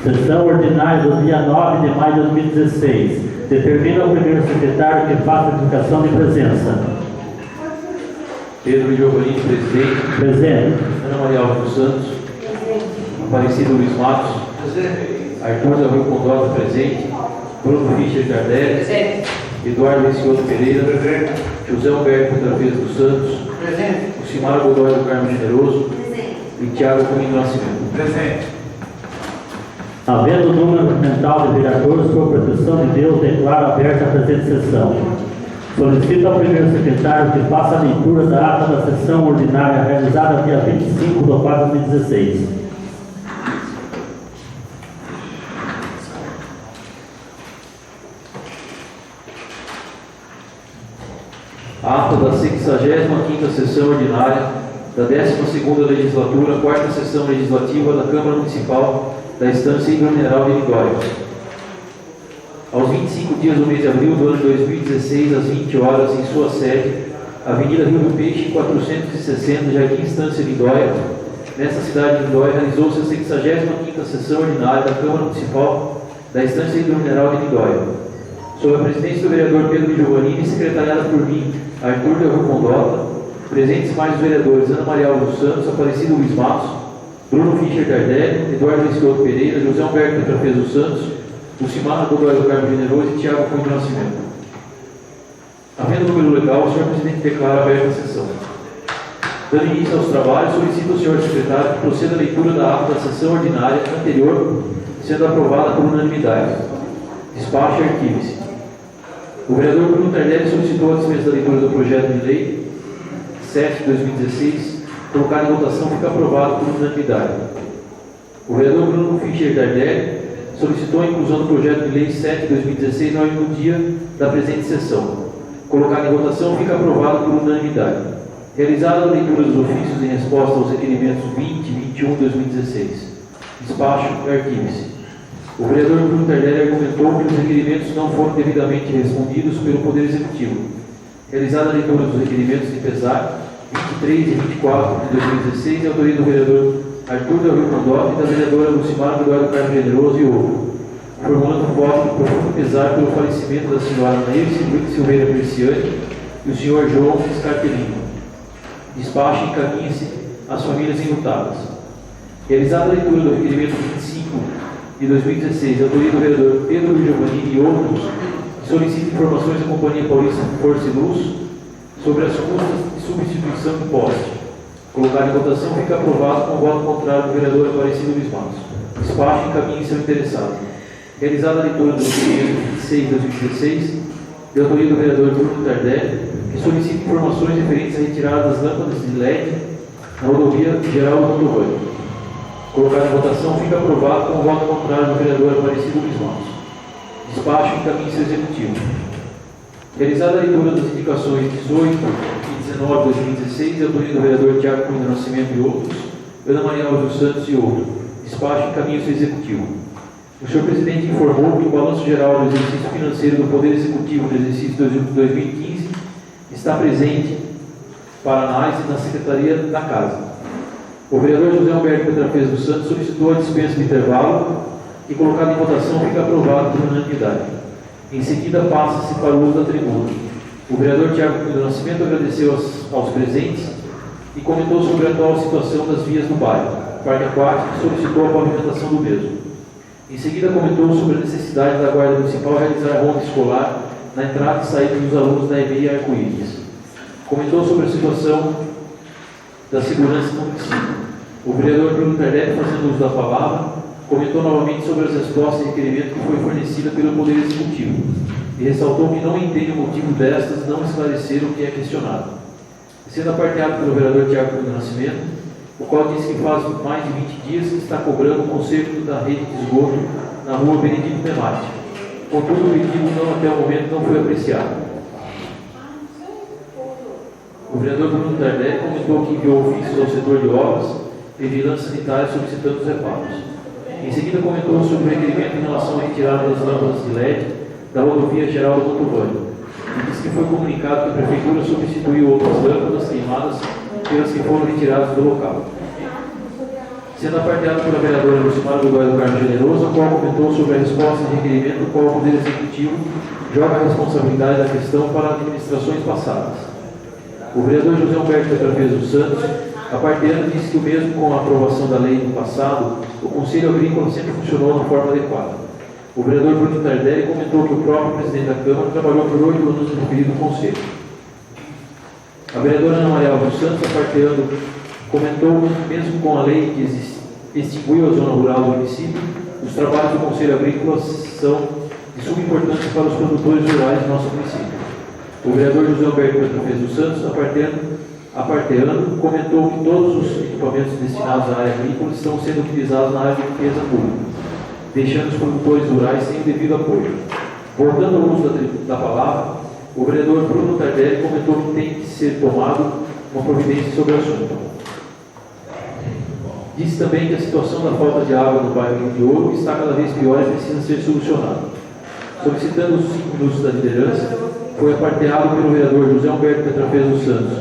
Sessão ordinária do dia 9 de maio de 2016. Determina o primeiro secretário que faça a indicação de presença. Pedro Giovanni, presidente. Presente. Ana Maria Alves dos Santos. Aparecido Luiz Matos. Arthur da Rua Condota, presente. Bruno Fischer Tardelli. Presente. Eduardo Vicioso Pereira. Presente. José Humberto Travesa dos Santos. Presente. Lucimar Godoy do Carmo Generoso. Presente. E Tiago Cunha do Nascimento. Presente. Havendo número mental de vereadores, por proteção de Deus, declaro aberta a presente sessão. Solicito ao primeiro secretário que faça a leitura da ata da sessão ordinária realizada dia 25 de 4 de 2016. Ata da 65ª sessão ordinária da 12ª legislatura, 4ª sessão legislativa da Câmara Municipal da Estância Hidromineral de Lindóia. Aos 25 dias do mês de abril do ano 2016, às 20 horas, em sua sede, Avenida Rio do Peixe, 460, Jardim Estância Lindóia, nesta cidade de Lindóia, realizou-se a 65ª sessão ordinária da Câmara Municipal da Estância Hidromineral de Lindóia, sob a presidência do vereador Pedro Giovanni, secretariada por mim, Arthur da Rua Condota, presentes mais os vereadores Ana Maria Alves dos Santos, Aparecido Luiz Matos, Bruno Fischer Tardelli, Eduardo Vicioso Pereira, José Humberto Travesa dos Santos, Lucimar Godoy do Carmo Generoso e Tiago Cunha do Nascimento. Havendo número legal, o senhor presidente declara aberta a sessão. Dando início aos trabalhos, solicito ao senhor secretário que proceda a leitura da ata da sessão ordinária anterior, sendo aprovada por unanimidade. Despacho e arquive-se. O vereador Bruno Tardelli solicitou a dispensa da leitura do projeto de lei 7/2016. Colocado em votação, fica aprovado por unanimidade. O vereador Bruno Fischer Tardelli solicitou a inclusão do projeto de lei 7/2016 na ordem do dia da presente sessão. Colocado em votação, fica aprovado por unanimidade. Realizada a leitura dos ofícios em resposta aos requerimentos 20 e 21/2016. Despacho e arquive-se. O vereador Bruno Tardelli argumentou que os requerimentos não foram devidamente respondidos pelo Poder Executivo. Realizada a leitura dos requerimentos de pesar 23 e 24 de 2016, autoria do vereador Arthur da Rua Condota e da vereadora Lucimar Godoy do Carmo Generoso e outro, formulando um voto de profundo pesar pelo falecimento da senhora Neire Silveira Persiani e o senhor João Scarpellino. Despacho e encaminhe-se às famílias enlutadas. Realizada a leitura do requerimento 25 de 2016, autoria do vereador Pedro Giovanni e outros, solicita informações da Companhia Paulista Força e Luz sobre as custas de substituição de poste. Colocado em votação, fica aprovado com o voto contrário do vereador Aparecido Luiz Matos. Despacho e encaminhe-se ao interessado. Realizada a leitura do requerimento 26 de 2016, de autoria do vereador Bruno Tardelli, que solicita informações referentes à retirada das lâmpadas de LED na rodovia Geral do Montovani. Colocado em votação, fica aprovado com o voto contrário do vereador Aparecido Luiz Matos. Despacho e encaminhe-se ao executivo. Realizada a leitura das indicações 18 e 19 de 2016, de autoria do vereador Tiago Cunha do Nascimento e outros, Ana Maria Alves dos Santos e outros. Despacho e encaminhe-se ao executivo. O senhor presidente informou que o balanço geral do exercício financeiro do Poder Executivo do exercício 2015 está presente para análise na Secretaria da Casa. O vereador José Humberto Travesa dos Santos solicitou a dispensa de intervalo e, colocado em votação, fica aprovado por unanimidade. Em seguida, passa-se para o uso da tribuna. O vereador Tiago Cunha do Nascimento agradeceu aos presentes e comentou sobre a atual situação das vias do bairro. Parque Aquático solicitou a pavimentação do mesmo. Em seguida, comentou sobre a necessidade da Guarda Municipal realizar a ronda escolar na entrada e saída dos alunos da EMEI Arco-Íris. Comentou sobre a situação da segurança no município. O vereador Bruno Tardelli, fazendo uso da palavra, comentou novamente sobre as respostas e requerimento que foi fornecida pelo Poder Executivo e ressaltou que não entende o motivo destas não esclarecer o que é questionado. Sendo aparteado pelo vereador Tiago Cunha do Nascimento, o qual disse que faz mais de 20 dias que está cobrando o conserto da rede de esgoto na rua Benedito Memati. Contudo, o pedido até o momento não foi apreciado. O vereador Bruno Tardelli comentou que enviou ofícios ao setor de obras e vigilância sanitária solicitando os reparos. Em seguida, comentou sobre o requerimento em relação à retirada das lâmpadas de LED da rodovia Geral do Montovani. E disse que foi comunicado que a Prefeitura substituiu outras lâmpadas queimadas pelas que foram retiradas do local. sendo aparteado pela vereadora Lucimara Godoy do Carmo Generoso, a qual comentou sobre a resposta de requerimento do qual o Poder Executivo joga a responsabilidade da questão para administrações passadas. O vereador José Humberto Petrafez dos Santos, aparteando, disse que o mesmo com a aprovação da lei no passado, o Conselho Agrícola sempre funcionou na forma adequada. O vereador Bruno Tardelli comentou que o próprio presidente da Câmara trabalhou por 8 anos no referido Conselho. A vereadora Ana Maria Alves Santos, aparteando, comentou que, mesmo com a lei que extinguiu a zona rural do município, os trabalhos do Conselho Agrícola são de suma importância para os produtores rurais do nosso município. O vereador José Humberto Petrafez dos Santos, aparteando, comentou que todos os equipamentos destinados à área agrícola estão sendo utilizados na área de defesa pública, deixando os produtores rurais sem o devido apoio. Voltando ao uso da palavra, o vereador Bruno Tardelli comentou que tem que ser tomado uma providência sobre o assunto. Disse também que a situação da falta de água no bairro de Ouro está cada vez pior e precisa ser solucionada. Solicitando os 5 minutos da liderança, foi aparteado pelo vereador José Humberto Petrafez dos Santos,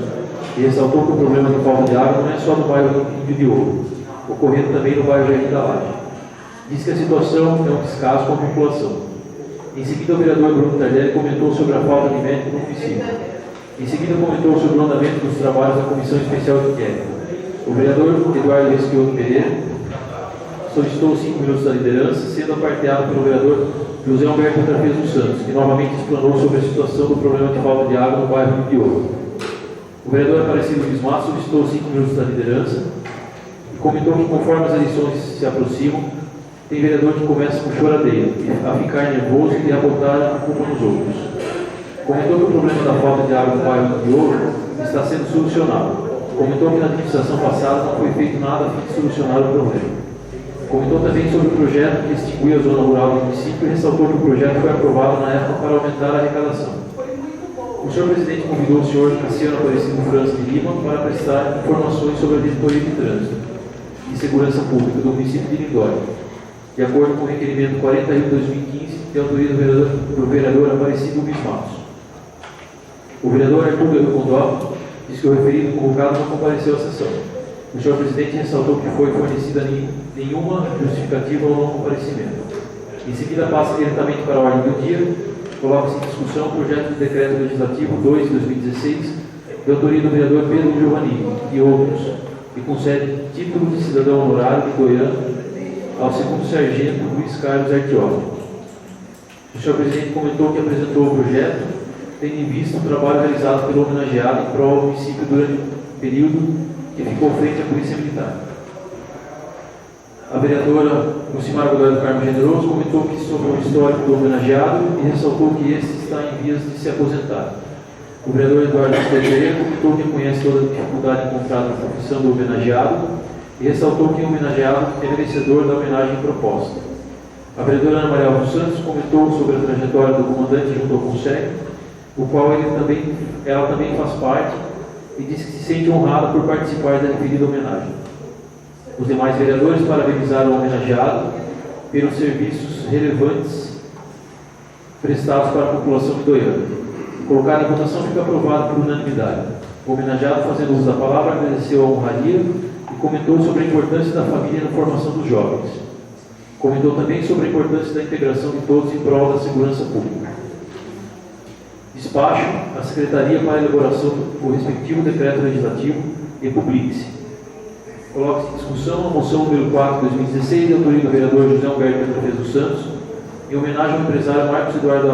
e ressaltou que o problema da falta de água não é só no bairro de Ouro, ocorrendo também no bairro Jardim da Laje. Diz que a situação é um descaso com a população. Em seguida, o vereador Bruno Tardelli comentou sobre a falta de médico no município. Em seguida, comentou sobre o andamento dos trabalhos da Comissão Especial de Inquérito. O vereador Eduardo Esquioto Pereira solicitou 5 minutos da liderança, sendo aparteado pelo vereador José Humberto Petrafez dos Santos, que novamente explanou sobre a situação do problema de falta de água no bairro de Ouro. O vereador Aparecido Luiz Matos solicitou 5 minutos da liderança e comentou que, conforme as eleições se aproximam, tem vereador que começa com choradeira, a ficar nervoso e a botar a culpa nos outros. Comentou que o problema da falta de água no bairro de Ouro está sendo solucionado. Comentou que na administração passada não foi feito nada a fim de solucionar o problema. Comentou também sobre o projeto que extinguiu a zona rural do município e ressaltou que o projeto foi aprovado na época para aumentar a arrecadação. O senhor presidente convidou o senhor Cassiano Aparecido França de Lima para prestar informações sobre a diretoria de trânsito e segurança pública do município de Lindóia, de acordo com o requerimento 41/2015, de autoria do vereador Aparecido Luiz Matos. O vereador Arthur Del Condó disse que o referido convocado não compareceu à sessão. O senhor presidente ressaltou que foi fornecida nenhuma justificativa ao não comparecimento. Em seguida, passa diretamente para a ordem do dia, coloca-se em discussão o projeto de decreto legislativo 2/2016, de autoria do vereador Pedro Giovannini e outros, que concede título de cidadão honorário de Goiânia ao segundo sargento Luiz Carlos Artioli. O senhor presidente comentou que apresentou o projeto, tendo em vista o trabalho realizado pelo homenageado em prol do município durante o período que ficou frente à Polícia Militar. A vereadora Lucimara Godoy do Carmo Generoso comentou que sobre o histórico do homenageado e ressaltou que este está em vias de se aposentar. O vereador Eduardo Pereira comentou que conhece toda a dificuldade encontrada na profissão do homenageado e ressaltou que o homenageado é merecedor da homenagem proposta. A vereadora Ana Maria Alves Santos comentou sobre a trajetória do comandante junto ao Consec, o qual ela também faz parte, e disse que se sente honrada por participar da referida homenagem. Os demais vereadores parabenizaram o homenageado pelos serviços relevantes prestados para a população de Goiânia. Colocado em votação, fica aprovado por unanimidade. O homenageado, fazendo uso da palavra, agradeceu a honraria e comentou sobre a importância da família na formação dos jovens. Comentou também sobre a importância da integração de todos em prol da segurança pública. Despacho a Secretaria para a elaboração do respectivo decreto legislativo e publique-se. Coloque-se em discussão a moção número 4/2016, de autoria do vereador José Humberto Petrafez dos Santos, em homenagem ao empresário Marcos Eduardo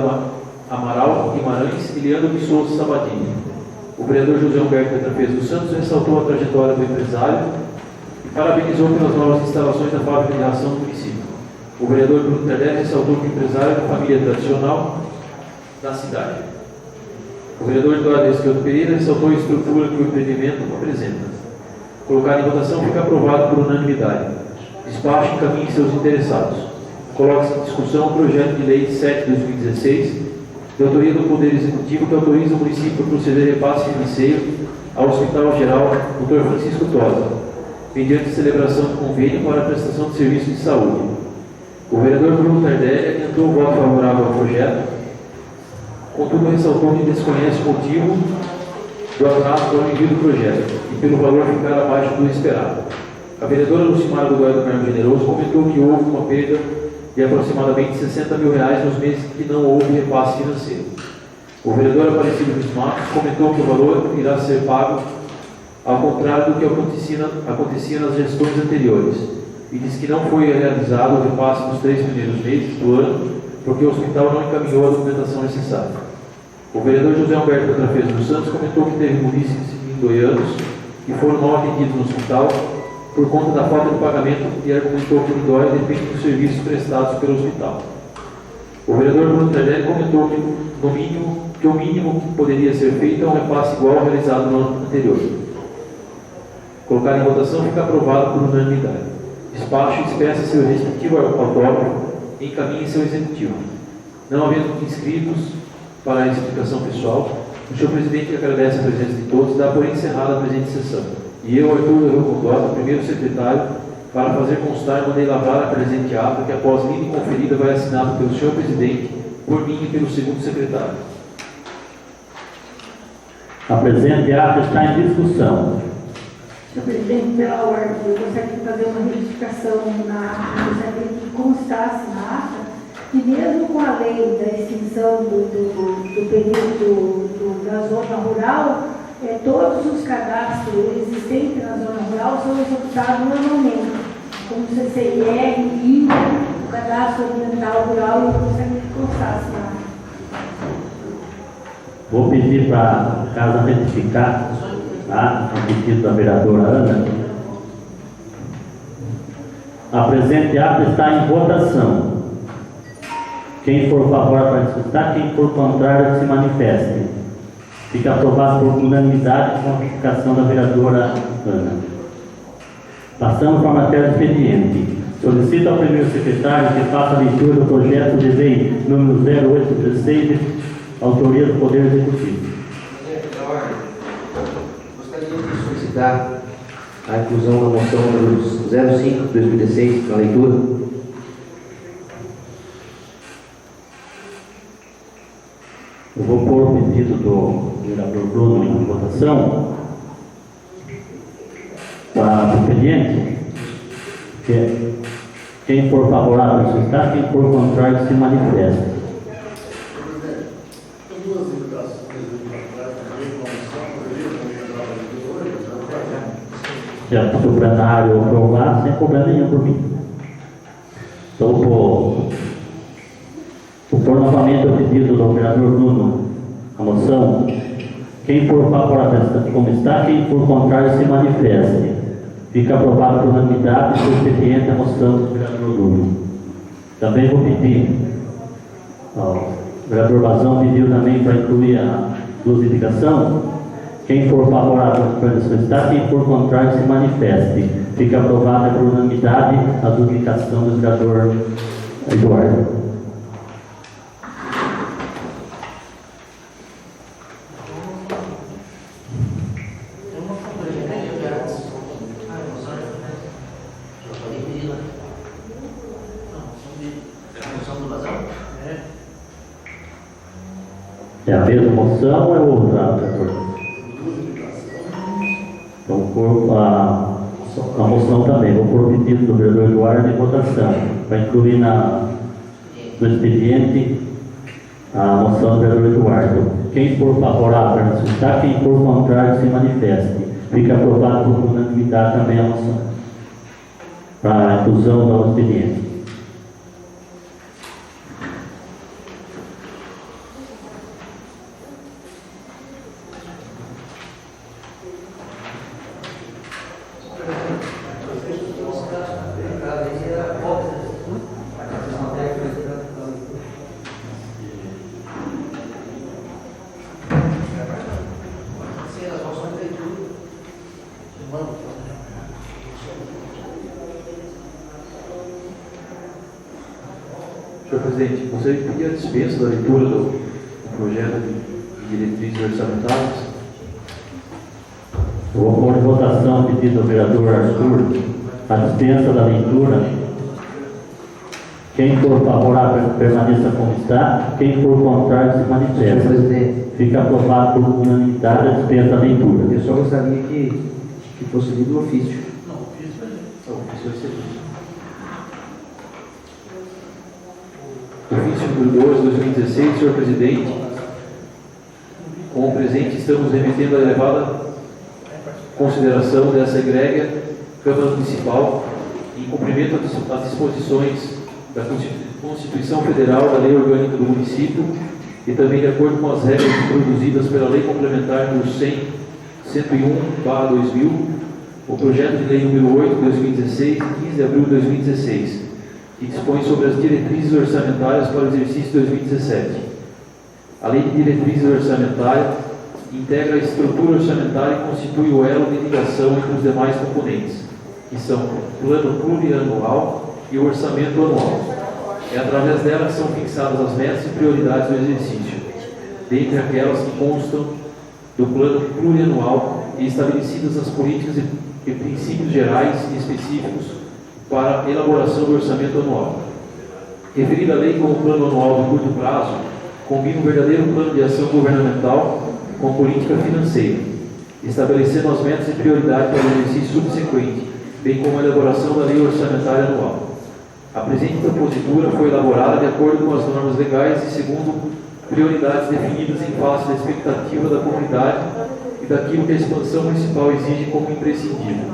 Amaral Guimarães e Leandro de Souza Sabadini. O vereador José Humberto Petrafez dos Santos ressaltou a trajetória do empresário e parabenizou pelas novas instalações da fábrica de ração do município. O vereador Bruno Tardelli ressaltou que o empresário é da família tradicional da cidade. O vereador Eduardo Esquioto Pereira ressaltou a estrutura que o empreendimento apresenta. Colocado em votação, fica aprovado por unanimidade. Despacho e encaminhe seus interessados. Coloque-se em discussão o projeto de lei 7/2016, de autoria do Poder Executivo, que autoriza o município a proceder repasse financeiro ao Hospital Geral Dr. Francisco Tosa, mediante celebração de convênio para a prestação de serviços de saúde. O vereador Bruno Tardelli adiantou o voto favorável ao projeto, contudo ressaltou que desconhece o motivo do atraso do envio do projeto e pelo valor ficar abaixo do esperado. A vereadora Lucimara Godoy do Carmo Generoso comentou que houve uma perda de aproximadamente R$60 mil nos meses que não houve repasse financeiro. O vereador Aparecido Luiz Matos comentou que o valor irá ser pago ao contrário do que acontecia nas gestões anteriores, e disse que não foi realizado o repasse nos 3 primeiros meses do ano, porque o hospital não encaminhou a documentação necessária. O vereador José Humberto Trafeiros dos Santos comentou que teve munícipes indóianos que foram mal atendidos no hospital por conta da falta de pagamento e argumentou que o indóio depende dos serviços prestados pelo hospital. O vereador Bruno Tardelli comentou que o mínimo que poderia ser feito é um repasse igual ao realizado no ano anterior. Colocar em votação fica aprovado por unanimidade. Despacho expressa seu respectivo autógrafo e encaminha seu executivo. Não havendo inscritos para a explicação pessoal, o senhor presidente agradece a presença de todos e dá por encerrada a presente sessão. E eu, Arthur Leroy Condota, primeiro secretário, para fazer constar, mandei lavrar a presente ata, que após lida e conferida vai assinado pelo senhor presidente, por mim e pelo segundo secretário. A presente ata está em discussão. Senhor presidente, pela ordem, eu gostaria de fazer uma retificação gostaria que constasse na ata que mesmo com a lei da extinção do período da zona rural, todos os cadastros existentes na zona rural são executados normalmente, como CCIR, INCA, o cadastro ambiental rural, e eu gostaria que constasse na ata. Vou pedir para a casa retificar, tá? O pedido da vereadora Ana. A presente ata está em votação. Quem for favorável para discutir, quem for contrário que se manifeste. Fica aprovado por unanimidade com a retificação da vereadora Ana. Passamos para a matéria do expediente. Solicito ao primeiro secretário que faça a leitura do projeto de lei número 0816, autoria do Poder Executivo. Gostaria de solicitar a inclusão da moção número 05/2016 na leitura. Eu vou pôr o pedido do vereador Bruno em votação para o expediente. Quem for favorável a citar, quem for contrário se manifesta. Se o plenário aprovar, sem problema nenhum por mim. Então, vou pôr novamente o pedido do vereador Bruno, a moção. Quem for favorável como está, quem for contrário se manifeste. Fica aprovado por unanimidade o expediente a moção do vereador Bruno. Também vou pedir, o vereador Vazão pediu também para incluir a luzificação. Quem for favorável para solicitar, quem for contrário se manifeste. Fica aprovada por unanimidade a duplicação do vereador Eduardo. É a mesma moção ou é outra, vereador? Então, a moção também. Vou pôr o pedido do vereador Eduardo em votação, para incluir no expediente a moção do vereador Eduardo. Quem for favorável para solicitar, quem for contrário se manifeste. Fica aprovado por unanimidade também a moção, para a inclusão no expediente. Senhor presidente, gostaria de pedir a dispensa da leitura do projeto de diretrizes orçamentárias. Eu vou pôr em votação o pedido do vereador Arthur, a dispensa da leitura. Quem for favorável permaneça como está, quem for contrário se Senhor manifesta. presidente, Fica aprovado por unanimidade a dispensa da leitura. eu só gostaria que fosse lido o ofício. Ofício recebido. Ofício número 12, 2016, senhor presidente. Com o presente, estamos remetendo a elevada consideração dessa egrégea Câmara Municipal, em cumprimento às disposições da Constituição Federal, da Lei Orgânica do Município e também de acordo com as regras introduzidas pela Lei Complementar número 101/2000, o projeto de lei número 8 de 2016, de 15 de abril de 2016, que dispõe sobre as diretrizes orçamentárias para o exercício 2017. A Lei de Diretrizes Orçamentárias integra a estrutura orçamentária e constitui o elo de ligação entre os demais componentes, que são o plano plurianual e o orçamento anual. É através dela que são fixadas as metas e prioridades do exercício, dentre aquelas que constam do plano plurianual e estabelecidas as políticas e princípios gerais e específicos para a elaboração do orçamento anual. Referida a lei como plano anual de curto prazo, combina um verdadeiro plano de ação governamental com política financeira, estabelecendo as metas e prioridades para o exercício subsequente, bem como a elaboração da lei orçamentária anual. A presente propositura foi elaborada de acordo com as normas legais e segundo prioridades definidas em face da expectativa da comunidade e daquilo que a expansão municipal exige como imprescindível.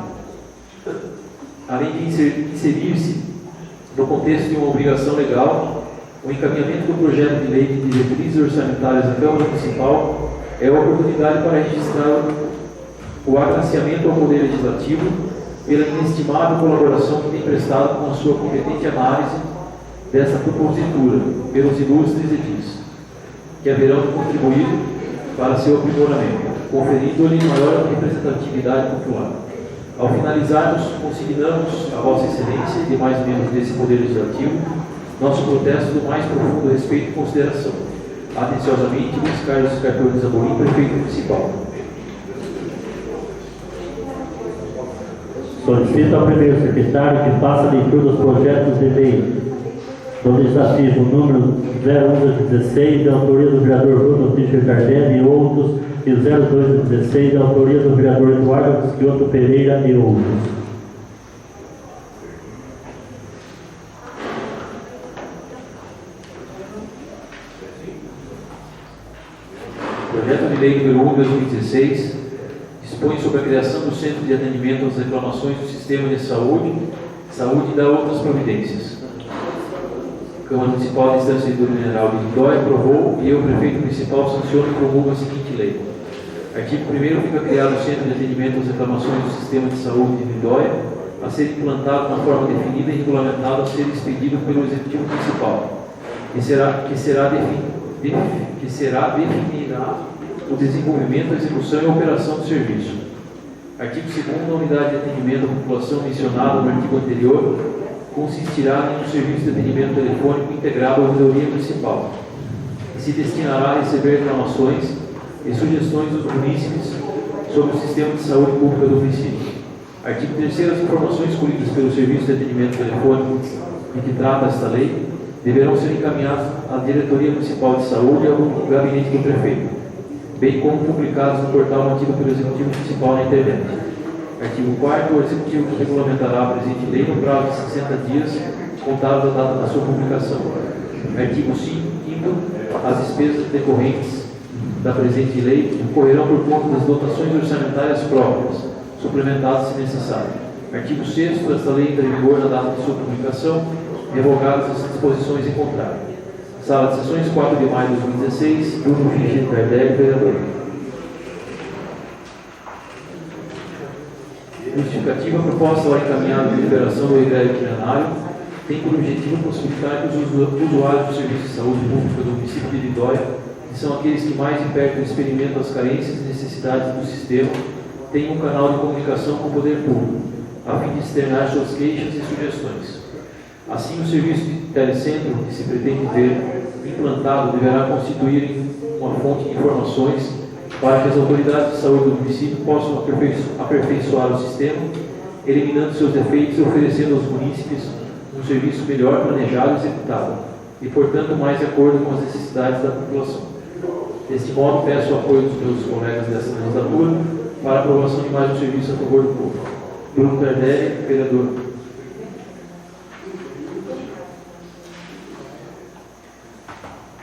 Além de inserir-se no contexto de uma obrigação legal, o encaminhamento do projeto de lei de diretrizes orçamentárias da Câmara Municipal é a oportunidade para registrar o agraciamento ao Poder Legislativo pela inestimável colaboração que tem prestado com a sua competente análise dessa propositura pelos ilustres edis, que haverão contribuído para seu aprimoramento, conferindo-lhe maior representatividade popular. Ao finalizarmos, consignamos a Vossa Excelência e demais membros desse Poder Legislativo nosso protesto do mais profundo respeito e consideração. Atenciosamente, Luiz Carlos Scarponi Amorim, Prefeito Municipal. Solicito ao primeiro secretário que faça a leitura dos projetos de lei do Legislativo número 01/16, da autoria do vereador Bruno Fischer Tardelli e outros, e o 02/16, da autoria do vereador Eduardo Esquioto Pereira e outros. Projeto de lei número 1 de 2016 dispõe sobre a criação do Centro de Atendimento às Reclamações do Sistema de Saúde e da outras providências. A Câmara Municipal de Instância de Mineral de Lindóia aprovou e eu, Prefeito Municipal, sanciono e promulgo a seguinte lei. Artigo 1º, fica criado o Centro de Atendimento às Reclamações do Sistema de Saúde de Lindóia, a ser implantado na forma definida e regulamentado a ser expedido pelo Executivo Municipal, que definirá o desenvolvimento, a execução e a operação do serviço. Artigo 2º, a unidade de atendimento à população mencionada no artigo anterior consistirá em um serviço de atendimento telefônico integrado à ouvidoria municipal e se destinará a receber reclamações e sugestões dos munícipes sobre o sistema de saúde pública do município. Artigo 3º, as informações colhidas pelo serviço de atendimento telefônico em que trata esta lei deverão ser encaminhadas à Diretoria Municipal de Saúde e ao gabinete do prefeito, bem como publicados no portal mantido pelo Executivo Municipal na internet. Artigo 4º, o Executivo regulamentará a presente lei no prazo de 60 dias, contado da data da sua publicação. Artigo 5º, as despesas decorrentes da presente lei ocorrerão por conta das dotações orçamentárias próprias, suplementadas se necessário. Artigo 6º, esta lei entra em vigor na data de sua publicação, revogadas as disposições em contrário. Sala de Sessões, 4 de maio de 2016, Bruno Fischer Tardelli, vereador. Justificativa, a proposta lá encaminhada de liberação do egrégio plenário tem por objetivo possibilitar que os usuários do Serviço de Saúde Pública do município de Lindóia, que são aqueles que mais de perto experimentam as carências e necessidades do sistema, tenham um canal de comunicação com o poder público, a fim de externar suas queixas e sugestões. Assim, o serviço de telecentro que se pretende ver implantado deverá constituir uma fonte de informações para que as autoridades de saúde do município possam aperfeiçoar o sistema, eliminando seus defeitos e oferecendo aos munícipes um serviço melhor planejado e executado, e, portanto, mais de acordo com as necessidades da população. Deste modo, peço o apoio dos meus colegas dessa legislatura para a aprovação de mais um serviço a favor do povo. Bruno Tardelli, vereador.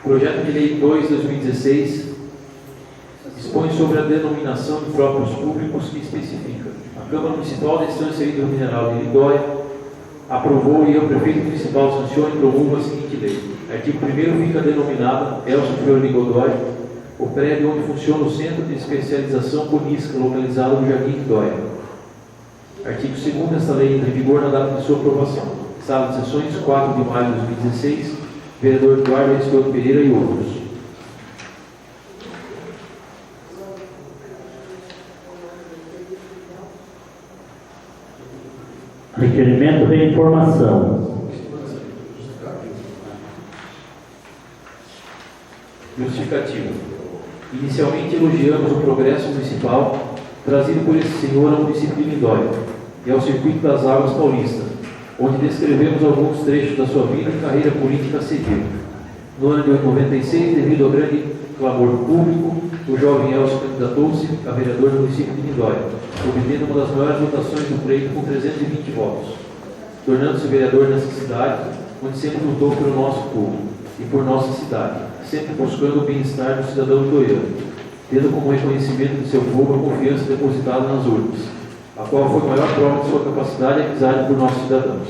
Projeto de Lei 2/2016 dispõe sobre a denominação de próprios públicos que especifica. A Câmara Municipal da Estância Hidromineral de Lindóia aprovou e o prefeito municipal sanciona e promulga a seguinte lei. Artigo 1º fica denominada Elcio Fiore de Godoy, o prédio onde funciona o Centro de Especialização Conisca, localizado no Jardim Lindóia. Artigo 2º, esta lei entra em vigor na data de sua aprovação. Sala de sessões, 4 de maio de 2016, vereador Eduardo Escoto Pereira e outros. Requerimento de informação. Justificativo. Inicialmente elogiamos o progresso municipal trazido por esse senhor ao município de Lindóia e ao Circuito das Águas Paulista, onde descrevemos alguns trechos da sua vida e carreira política a seguir. No ano de 96, devido ao grande clamor público, o jovem Elcio candidatou-se a vereador do município de Lindóia, obtendo uma das maiores votações do pleito com 320 votos, tornando-se vereador nessa cidade, onde sempre lutou pelo nosso povo e por nossa cidade, sempre buscando o bem-estar do cidadão lindóiano, tendo como reconhecimento de seu povo a confiança depositada nas urnas, a qual foi a maior prova de sua capacidade e amizade por nossos cidadãos.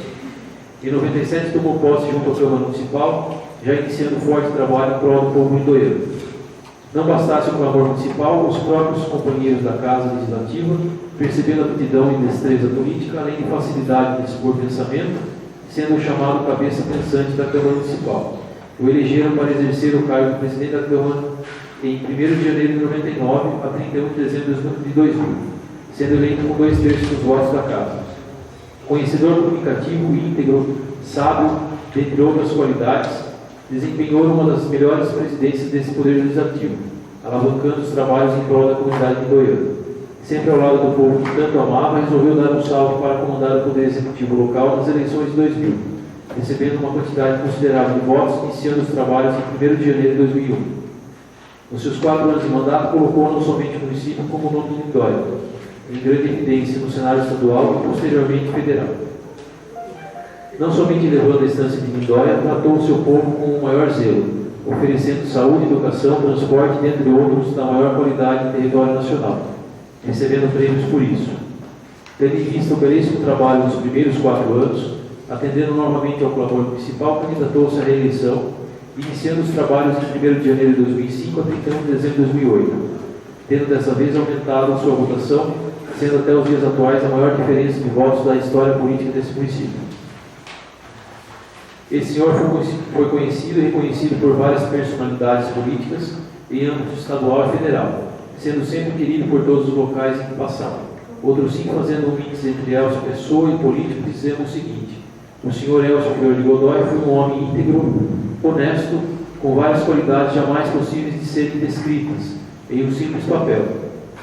Em 97 tomou posse junto à Câmara Municipal, já iniciando um forte trabalho em prol do povo lindóiano. Não bastasse o clamor municipal, os próprios companheiros da Casa Legislativa, percebendo a aptidão e destreza política, além de facilidade de expor pensamento, sendo chamado cabeça pensante da Câmara Municipal. O elegeram para exercer o cargo de presidente da Câmara em 1º de janeiro de 99 a 31 de dezembro de 2000, sendo eleito com 2/3 dos votos da Casa. Conhecedor comunicativo, íntegro, sábio, dentre outras qualidades, desempenhou uma das melhores presidências desse Poder Legislativo, alavancando os trabalhos em prol da comunidade lindóiana. Sempre ao lado do povo que tanto amava, resolveu dar um salto para comandar o Poder Executivo local nas eleições de 2000, recebendo uma quantidade considerável de votos, iniciando os trabalhos em 1º de janeiro de 2001. Nos seus 4 anos de mandato, colocou não somente o município como o nome de Lindóia, em grande evidência no cenário estadual e posteriormente federal. Não somente levando a estância de Lindóia, tratou o seu povo com o maior zelo, oferecendo saúde, educação, transporte, dentre outros, da maior qualidade no território nacional, recebendo prêmios por isso. Tendo em vista o belíssimo trabalho nos primeiros 4 anos, atendendo novamente ao clamor municipal, candidatou-se à reeleição, iniciando os trabalhos em 1º de janeiro de 2005 a 31 de dezembro de 2008, tendo dessa vez aumentado a sua votação, sendo até os dias atuais a maior diferença de votos da história política desse município. Esse senhor foi conhecido e reconhecido por várias personalidades políticas em âmbito estadual e federal, sendo sempre querido por todos os locais em que passava. Outros sim, fazendo um mix entre Elcio pessoa e político, dizendo o seguinte: o senhor Elcio Fiore de Godoy foi um homem íntegro, honesto, com várias qualidades jamais possíveis de serem descritas em um simples papel,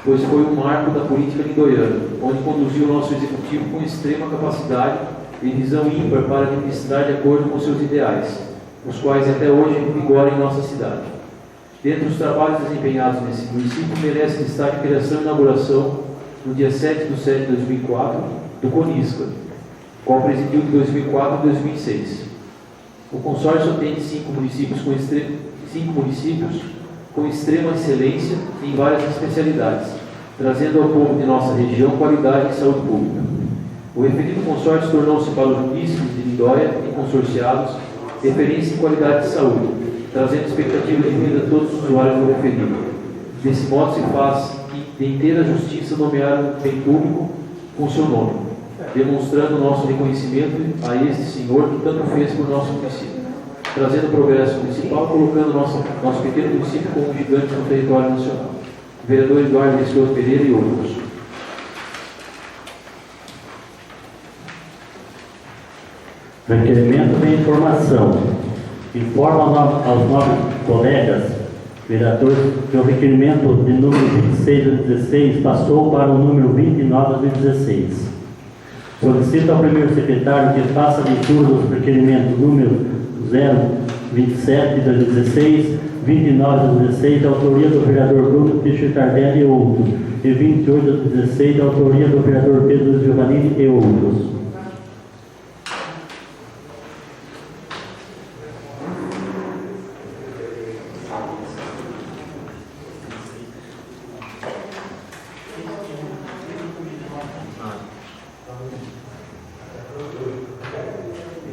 pois foi um marco da política lindóiana, onde conduziu o nosso executivo com extrema capacidade e visão ímpar para administrar de acordo com seus ideais, os quais até hoje vigoram em nossa cidade. Dentre os trabalhos desempenhados nesse município, merece destaque a criação e inauguração, no dia 7/7/2004, do Conisca, qual presidiu de 2004 a 2006. O consórcio atende 5 municípios com extrema excelência em várias especialidades, trazendo ao povo de nossa região qualidade e saúde pública. O referido consórcio tornou-se para os municípios de Lindóia e consorciados referência em qualidade de saúde, trazendo expectativa de vida a todos os usuários do referido. Desse modo se faz de inteira justiça nomear um bem público com seu nome, demonstrando nosso reconhecimento a este senhor que tanto fez por nosso município, trazendo progresso municipal, colocando nosso pequeno município como um gigante no território nacional. Vereador Eduardo Escoto Pereira e outros. Requerimento de informação. Informa aos nobres colegas, vereadores, que o requerimento de número 26 de 16 passou para o número 29 de 16. Solicita ao primeiro secretário que faça a leitura dos requerimentos número 027 de 16, 29 de 16, da autoria do vereador Bruno Tardelli e outros, e 28 de 16, da autoria do vereador Pedro Giovannini e outros.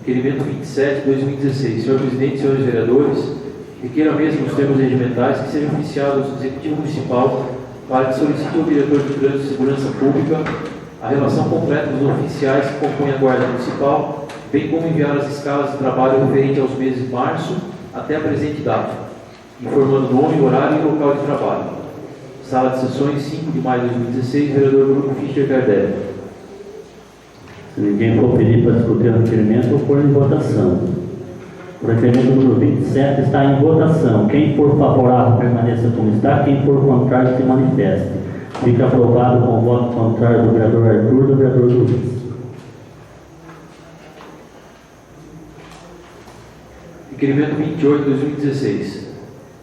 Requerimento 27, 2016. Senhor presidente, senhores vereadores, requeiro a mesma nos termos regimentais que seja oficiado ao Executivo Municipal para que solicite ao diretor de Trânsito e Segurança Pública a relação completa dos oficiais que compõem a Guarda Municipal, bem como enviar as escalas de trabalho referente aos meses de março até a presente data, informando nome, horário e local de trabalho. Sala de Sessões, 5 de maio de 2016, vereador Bruno Fischer Cardelli. Se ninguém for pedir para discutir o requerimento, vou pôr em votação. O requerimento número 27 está em votação. Quem for favorável, permaneça como está. Quem for contrário, se manifeste. Fica aprovado com o voto contrário do vereador Arthur e do vereador Luiz. Requerimento 28, 2016.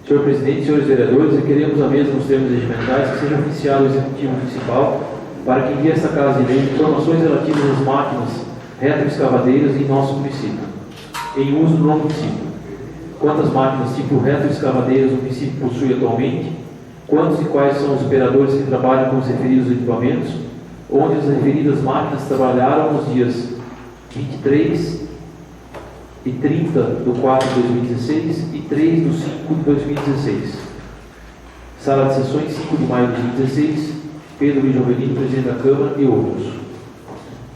Senhor presidente, senhores vereadores, requeremos a mesma nos termos regimentais que seja oficiado ao Executivo Municipal para que envie esta Casa de Lei informações relativas às máquinas retroescavadeiras em nosso município, em uso no município. Quantas máquinas tipo retroescavadeiras o município possui atualmente? Quantos e quais são os operadores que trabalham com os referidos equipamentos? Onde as referidas máquinas trabalharam nos dias 23 e 30 de 4 de 2016 e 3 de 5 de 2016. Sala de Sessões, 5 de maio de 2016, Pedro Luiz Jovelino, presidente da Câmara e outros.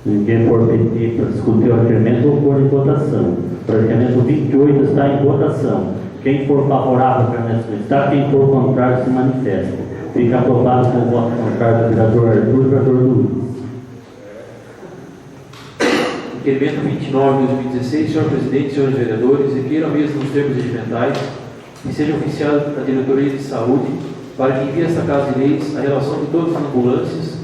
Se ninguém for pedir para discutir o requerimento, vou pôr em votação. O requerimento 28 está em votação. Quem for favorável, permanece como está. Quem for contrário, se manifesta. Fica aprovado com o voto contrário do vereador Arthur e do vereador Luiz. Requerimento 29 de 2016, senhor presidente, senhores vereadores, requeiro a mesma nos termos regimentais que seja oficiado a Diretoria de Saúde para que envie esta Casa de Leis a relação de todas as ambulâncias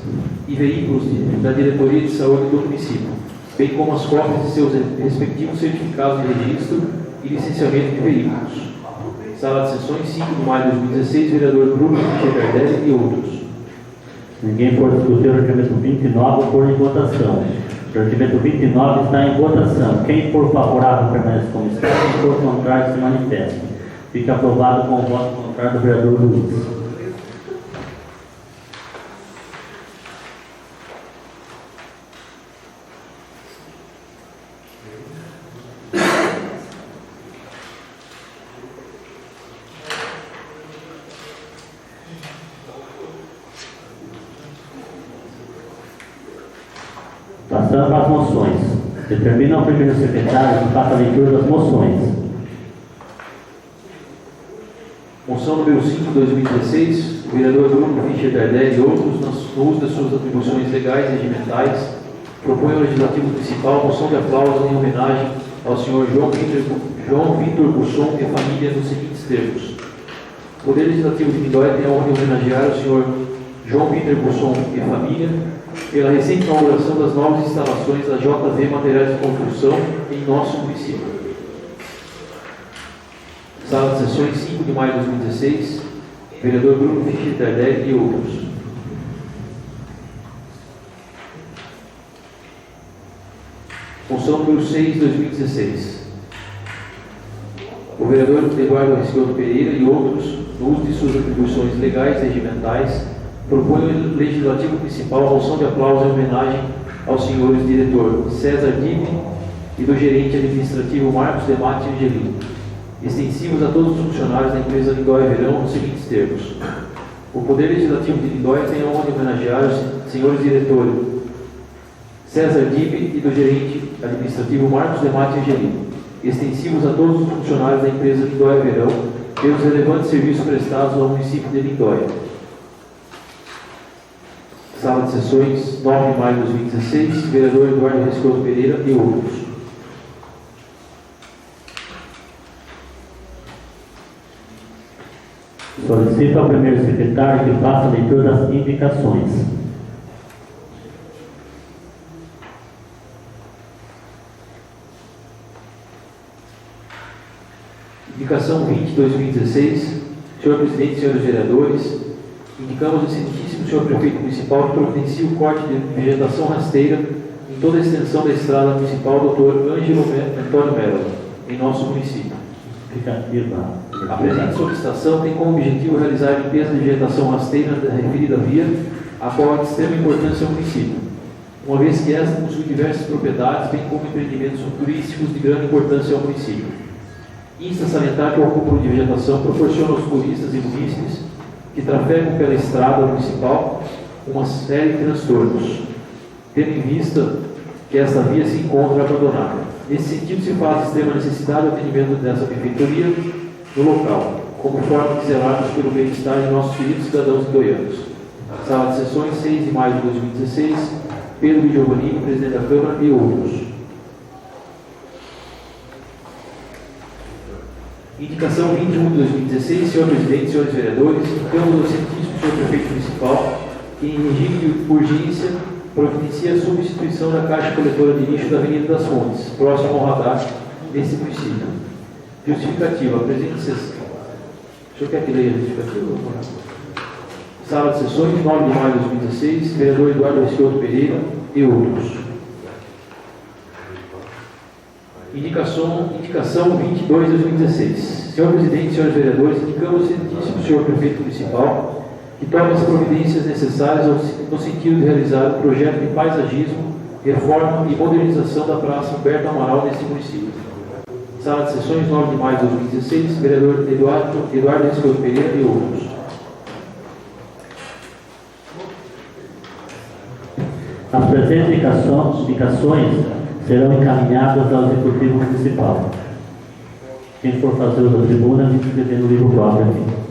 e veículos da Diretoria de Saúde do município, bem como as cópias de seus respectivos certificados de registro e licenciamento de veículos. Sala de Sessões, 5 de maio de 2016, vereador Bruno Fischer Cardelli e outros. Se ninguém for discutir o requerimento 29, vou pôr em votação. O requerimento 29 está em votação. Quem for favorável, permanece como está. Quem for contrário, se manifesta. Fica aprovado com o voto contrário do vereador Luiz. Passando para as moções. Determina ao primeiro secretário que faça a leitura das moções. Moção número 5 de 2016, o vereador Bruno Fischer Cardelli e outros, no uso das suas atribuições legais e regimentais, propõe ao Legislativo Municipal moção de aplauso em homenagem ao senhor João Vitor Busson e família nos seguintes termos. O Poder Legislativo de Lindóia tem a honra de homenagear o senhor João Vitor Busson e família pela recente inauguração das novas instalações da JV Materiais de Construção em nosso município. Sala de Sessões, 5 de maio de 2016, vereador Bruno Fischer Cardelli e outros. Moção número 6 de 2016. O vereador Eduardo Risquioto Pereira e outros, no uso de suas atribuições legais e regimentais, propõe ao Legislativo Municipal a moção de aplauso em homenagem aos senhores diretor César Dibe e do gerente administrativo Marcos Demate Angelino, extensivos a todos os funcionários da empresa Lindóia Verão nos seguintes termos. O Poder Legislativo de Lindóia tem a honra de homenagear os senhores diretores César Dibe e do gerente administrativo Marcos Demate Angelino, extensivos a todos os funcionários da empresa Lindóia Verão pelos relevantes serviços prestados ao município de Lindóia. Sala de Sessões, 9 de maio de 2016, vereador Eduardo Risquioto Pereira e outros. Solicito ao primeiro secretário que faça a leitura das indicações. Indicação 20 de 2016. Senhor presidente, senhores vereadores, indicamos o excelentíssimo senhor prefeito municipal que providencie o corte de vegetação rasteira toda a extensão da estrada municipal Dr. Ângelo Antônio Mello, em nosso município. A presente solicitação tem como objetivo realizar a limpeza de vegetação rasteira da referida via, a qual é de extrema importância ao município, uma vez que esta possui diversas propriedades, bem como empreendimentos turísticos de grande importância ao município. Insta salientar que o acúmulo de vegetação proporciona aos turistas e munícipes que trafegam pela estrada municipal uma série de transtornos, tendo em vista que esta via se encontra abandonada. Nesse sentido, se faz de extrema necessidade o atendimento dessa benfeitoria no local, como forma de zelarmos pelo bem-estar de nossos queridos cidadãos goianos. Sala de sessões, 6 de maio de 2016, Pedro Giovannini, presidente da Câmara, e outros. Indicação 21 de 2016, senhor presidente, senhores vereadores, indicamos ao científico senhor prefeito municipal que, em regime de urgência, providencia a substituição da caixa coletora de lixo da Avenida das Fontes, próximo ao radar desse município. Justificativa, a presente sessão. O senhor quer que leia a justificativa? Sala de sessões, 9 de maio de 2016, vereador Eduardo Esquioto Pereira e outros. Indicação 22 de 2016. Senhor presidente, senhores vereadores, indicamos ao excelentíssimo senhor prefeito municipal que tome as providências necessárias no sentido de realizar o projeto de paisagismo, reforma e modernização da Praça Humberto Amaral neste município. Sala de sessões, 9 de maio de 2016, vereador Eduardo Esquioto Pereira e outros. As presentes indicações serão encaminhadas ao Executivo Municipal. Quem for fazer o da tribuna, me escrever no livro próprio aqui.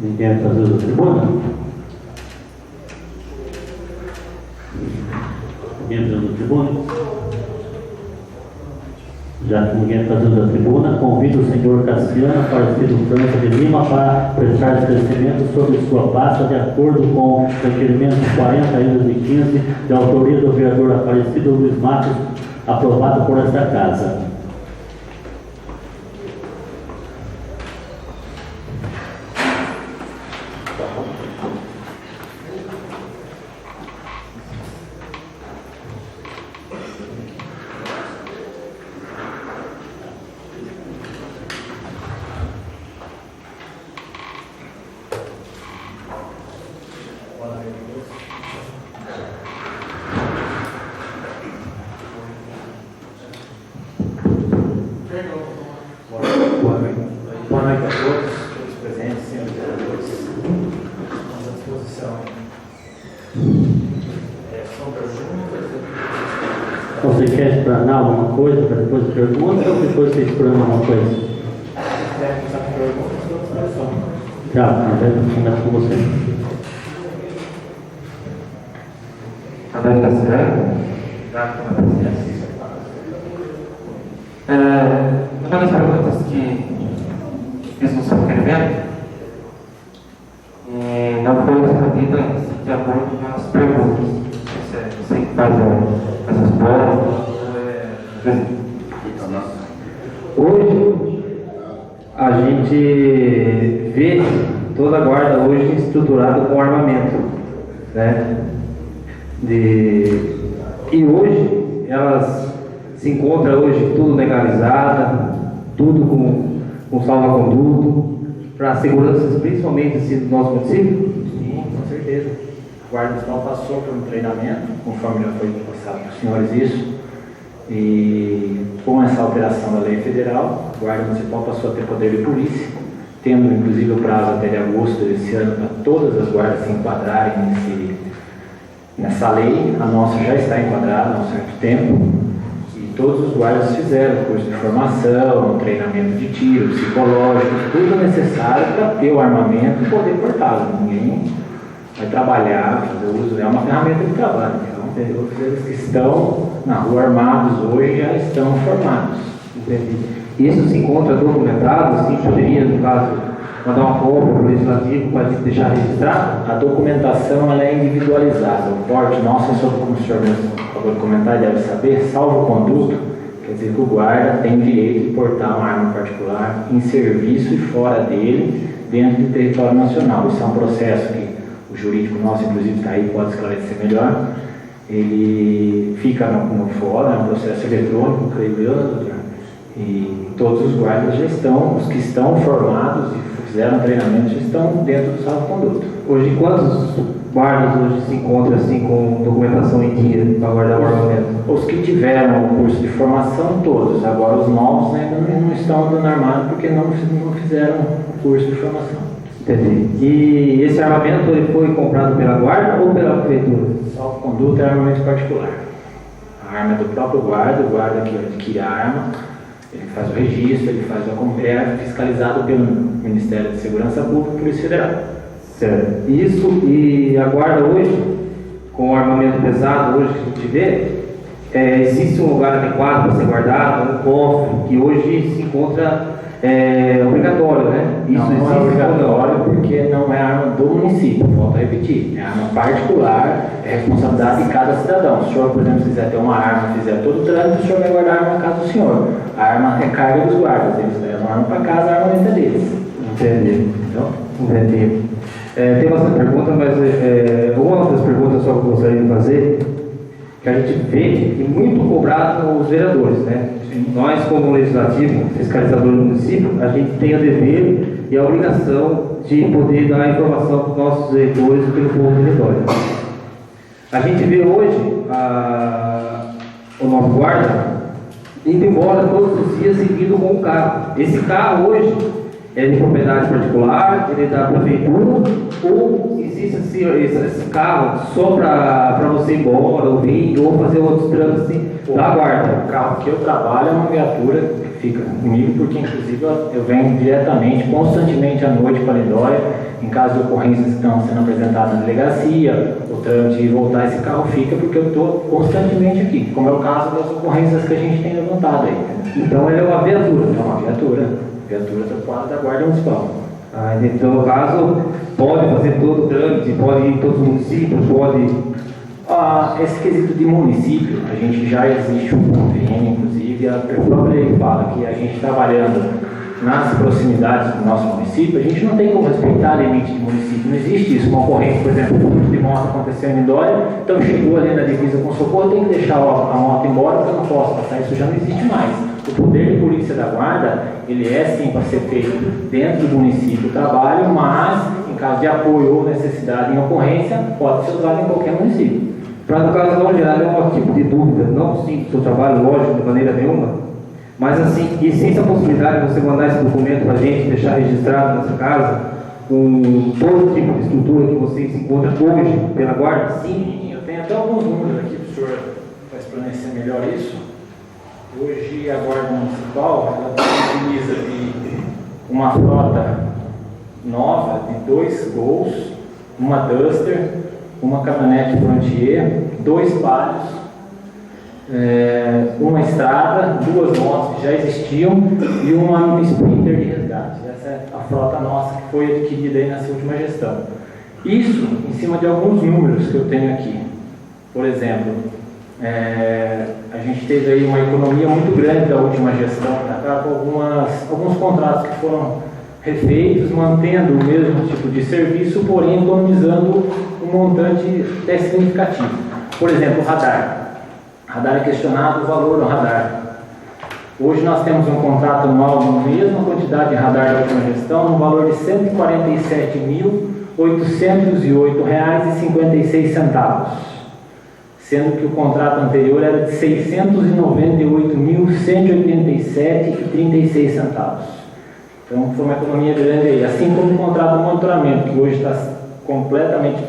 Ninguém vai fazer o da tribuna? Ninguém vai fazer o da tribuna? Já que ninguém vai fazer o da tribuna, convido o senhor Cassiano Aparecido França de Lima para prestar esclarecimento sobre sua pasta de acordo com o requerimento 40/15 de autoria do vereador Aparecido Luiz Matos, aprovado por esta casa. Boa noite a todos presentes, senhores vereadores. Estamos à disposição. São perguntas? Você quer explanar alguma coisa para depois da pergunta ou depois você explana alguma coisa? Se quiser começar com perguntas, estou à disposição. Tá, eu começo com você. André Cassiano. Uma das perguntas que fiz no seu requerimento não foi respondida de acordo com as perguntas. Você que faz essas provas. Hoje, a gente vê toda a guarda hoje estruturada com armamento, né? E hoje, elas se encontram hoje tudo legalizada, tudo com salva-conduto, para segurança, principalmente assim, do nosso município? Sim, com certeza. O Guarda Municipal passou por um treinamento, conforme já foi passado para os senhores isso, e com essa alteração da lei federal, o Guarda Municipal passou a ter poder de polícia, tendo inclusive o prazo até de agosto desse ano para todas as guardas se enquadrarem nessa lei. A nossa já está enquadrada há um certo tempo e todos os guardas fizeram curso de formação, treinamento de tiro, psicológico, tudo necessário para ter o armamento e poder portá-lo. Ninguém vai trabalhar, fazer uso, é uma ferramenta de trabalho. Então, todos eles que estão na rua armados hoje já estão formados. Entendi. Isso se encontra documentado, assim, poderia, no caso, mandar uma cópia para o legislativo para deixar registrado? A documentação ela é individualizada. O porte nosso, como o senhor mesmo acabou de comentar e deve saber, salvo conduto, quer dizer que o guarda tem o direito de portar uma arma particular em serviço e fora dele, dentro do território nacional. Isso é um processo que o jurídico nosso, inclusive, está aí, pode esclarecer melhor. Ele fica no fórum, é um processo eletrônico, creio eu, doutor? E todos os guardas já estão, os que estão formados e fizeram treinamento, já estão dentro do salvo-conduto. Hoje, quantos guardas hoje se encontram assim com documentação em dia para guardar o armamento? Os que tiveram o curso de formação, todos. Agora os novos não estão andando armados porque não fizeram o curso de formação. Entendi. E esse armamento ele foi comprado pela guarda ou pela prefeitura? Salvo-conduto é armamento particular. A arma é do próprio guarda, o guarda que adquire a arma, ele faz o registro, ele é fiscalizado pelo Ministério de Segurança Pública e Polícia Federal. Certo. Isso, e a guarda hoje, com o armamento pesado hoje que a gente vê, existe um lugar adequado para ser guardado, um cofre, que hoje se encontra obrigatório, né? Isso não é obrigatório porque não é arma do município, volto a repetir, é arma particular, é responsabilidade de cada cidadão. Se o senhor, por exemplo, quiser ter uma arma, fizer todo o trânsito, o senhor vai guardar a arma na casa do senhor. A arma é carga dos guardas, eles levam a arma para casa, a arma é deles. Entendi. Entendi. Tem bastante pergunta, mas uma das perguntas só que eu gostaria de fazer, que a gente vê que muito cobrado os vereadores, né? Nós, como legislativo, fiscalizador do município, a gente tem o dever e a obrigação de poder dar informação para os nossos eleitores e para o povo do território. A gente vê hoje o nosso guarda indo embora todos os dias e vindo com um carro. Esse carro hoje é de propriedade particular, ele é da prefeitura, ou existe esse carro só para você ir embora, ou vir, ou fazer outros trâmites da guarda? O carro que eu trabalho é uma viatura que fica comigo, porque inclusive eu venho diretamente, constantemente à noite para Lindóia, em caso de ocorrências que estão sendo apresentadas na delegacia, o trâmite de voltar, esse carro fica porque eu estou constantemente aqui, como é o caso das ocorrências que a gente tem levantado aí. Então ele é uma viatura? É uma viatura do quadro da Guarda Municipal. Então, no caso, pode fazer todo o trâmite, pode ir em todos os municípios, pode... Esse quesito de município, a gente já existe um convênio, inclusive, a própria lei fala que a gente trabalhando nas proximidades do nosso município, a gente não tem como respeitar a limite de município, não existe isso. Uma ocorrência, por exemplo, furto de moto aconteceu em Lindóia, então chegou ali na divisa com Socorro, tem que deixar a moto embora porque eu não posso passar, isso já não existe mais. O poder de polícia da guarda, ele é sim para ser feito dentro do município o trabalho, mas em caso de apoio ou necessidade em ocorrência, pode ser usado em qualquer município. Para, no caso, não gerar nenhum tipo de dúvida, não sim do seu trabalho, lógico, de maneira nenhuma, mas assim, existe a possibilidade de você mandar esse documento para a gente, deixar registrado nessa casa, com todo tipo de estrutura que você se encontra hoje pela guarda? Sim, eu tenho até alguns números aqui para o senhor para esclarecer melhor isso. Hoje a Guarda Municipal ela utiliza de uma frota nova de 2 Gols, uma Duster, uma caminhonete Frontier, 2 Palhos, uma Estrada, 2 motos que já existiam e uma Sprinter de resgate. Essa é a frota nossa que foi adquirida aí nessa última gestão. Isso em cima de alguns números que eu tenho aqui. Por exemplo, a gente teve aí uma economia muito grande da última gestão, tá? Com alguns contratos que foram refeitos, mantendo o mesmo tipo de serviço, porém economizando um montante até significativo. Por exemplo, o radar. Radar é questionado o valor do radar. Hoje nós temos um contrato anual com a mesma quantidade de radar da última gestão, no valor de R$ 147.808,56, sendo que o contrato anterior era de R$ 698.187,36. Então foi uma economia grande aí, assim como o contrato de monitoramento, que hoje está completamente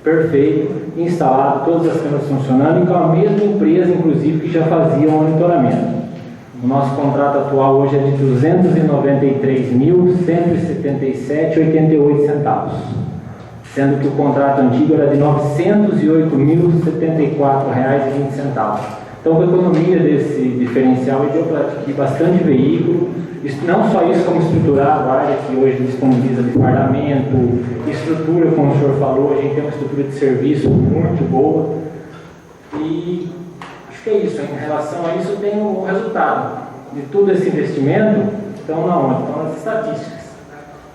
perfeito, instalado, todas as câmeras funcionando, e com a mesma empresa, inclusive, que já fazia o monitoramento. O nosso contrato atual hoje é de R$ 293.177,88 centavos, sendo que o contrato antigo era de R$ 908.074,20 centavos. Então, com a economia desse diferencial, deu para adquirir bastante veículo, não só isso, como estruturar a guarda, que hoje disponibiliza de fardamento, estrutura, como o senhor falou, a gente tem uma estrutura de serviço muito boa, e acho que é isso. Em relação a isso, tem o resultado de todo esse investimento. Estão na onde? Estão nas estatísticas,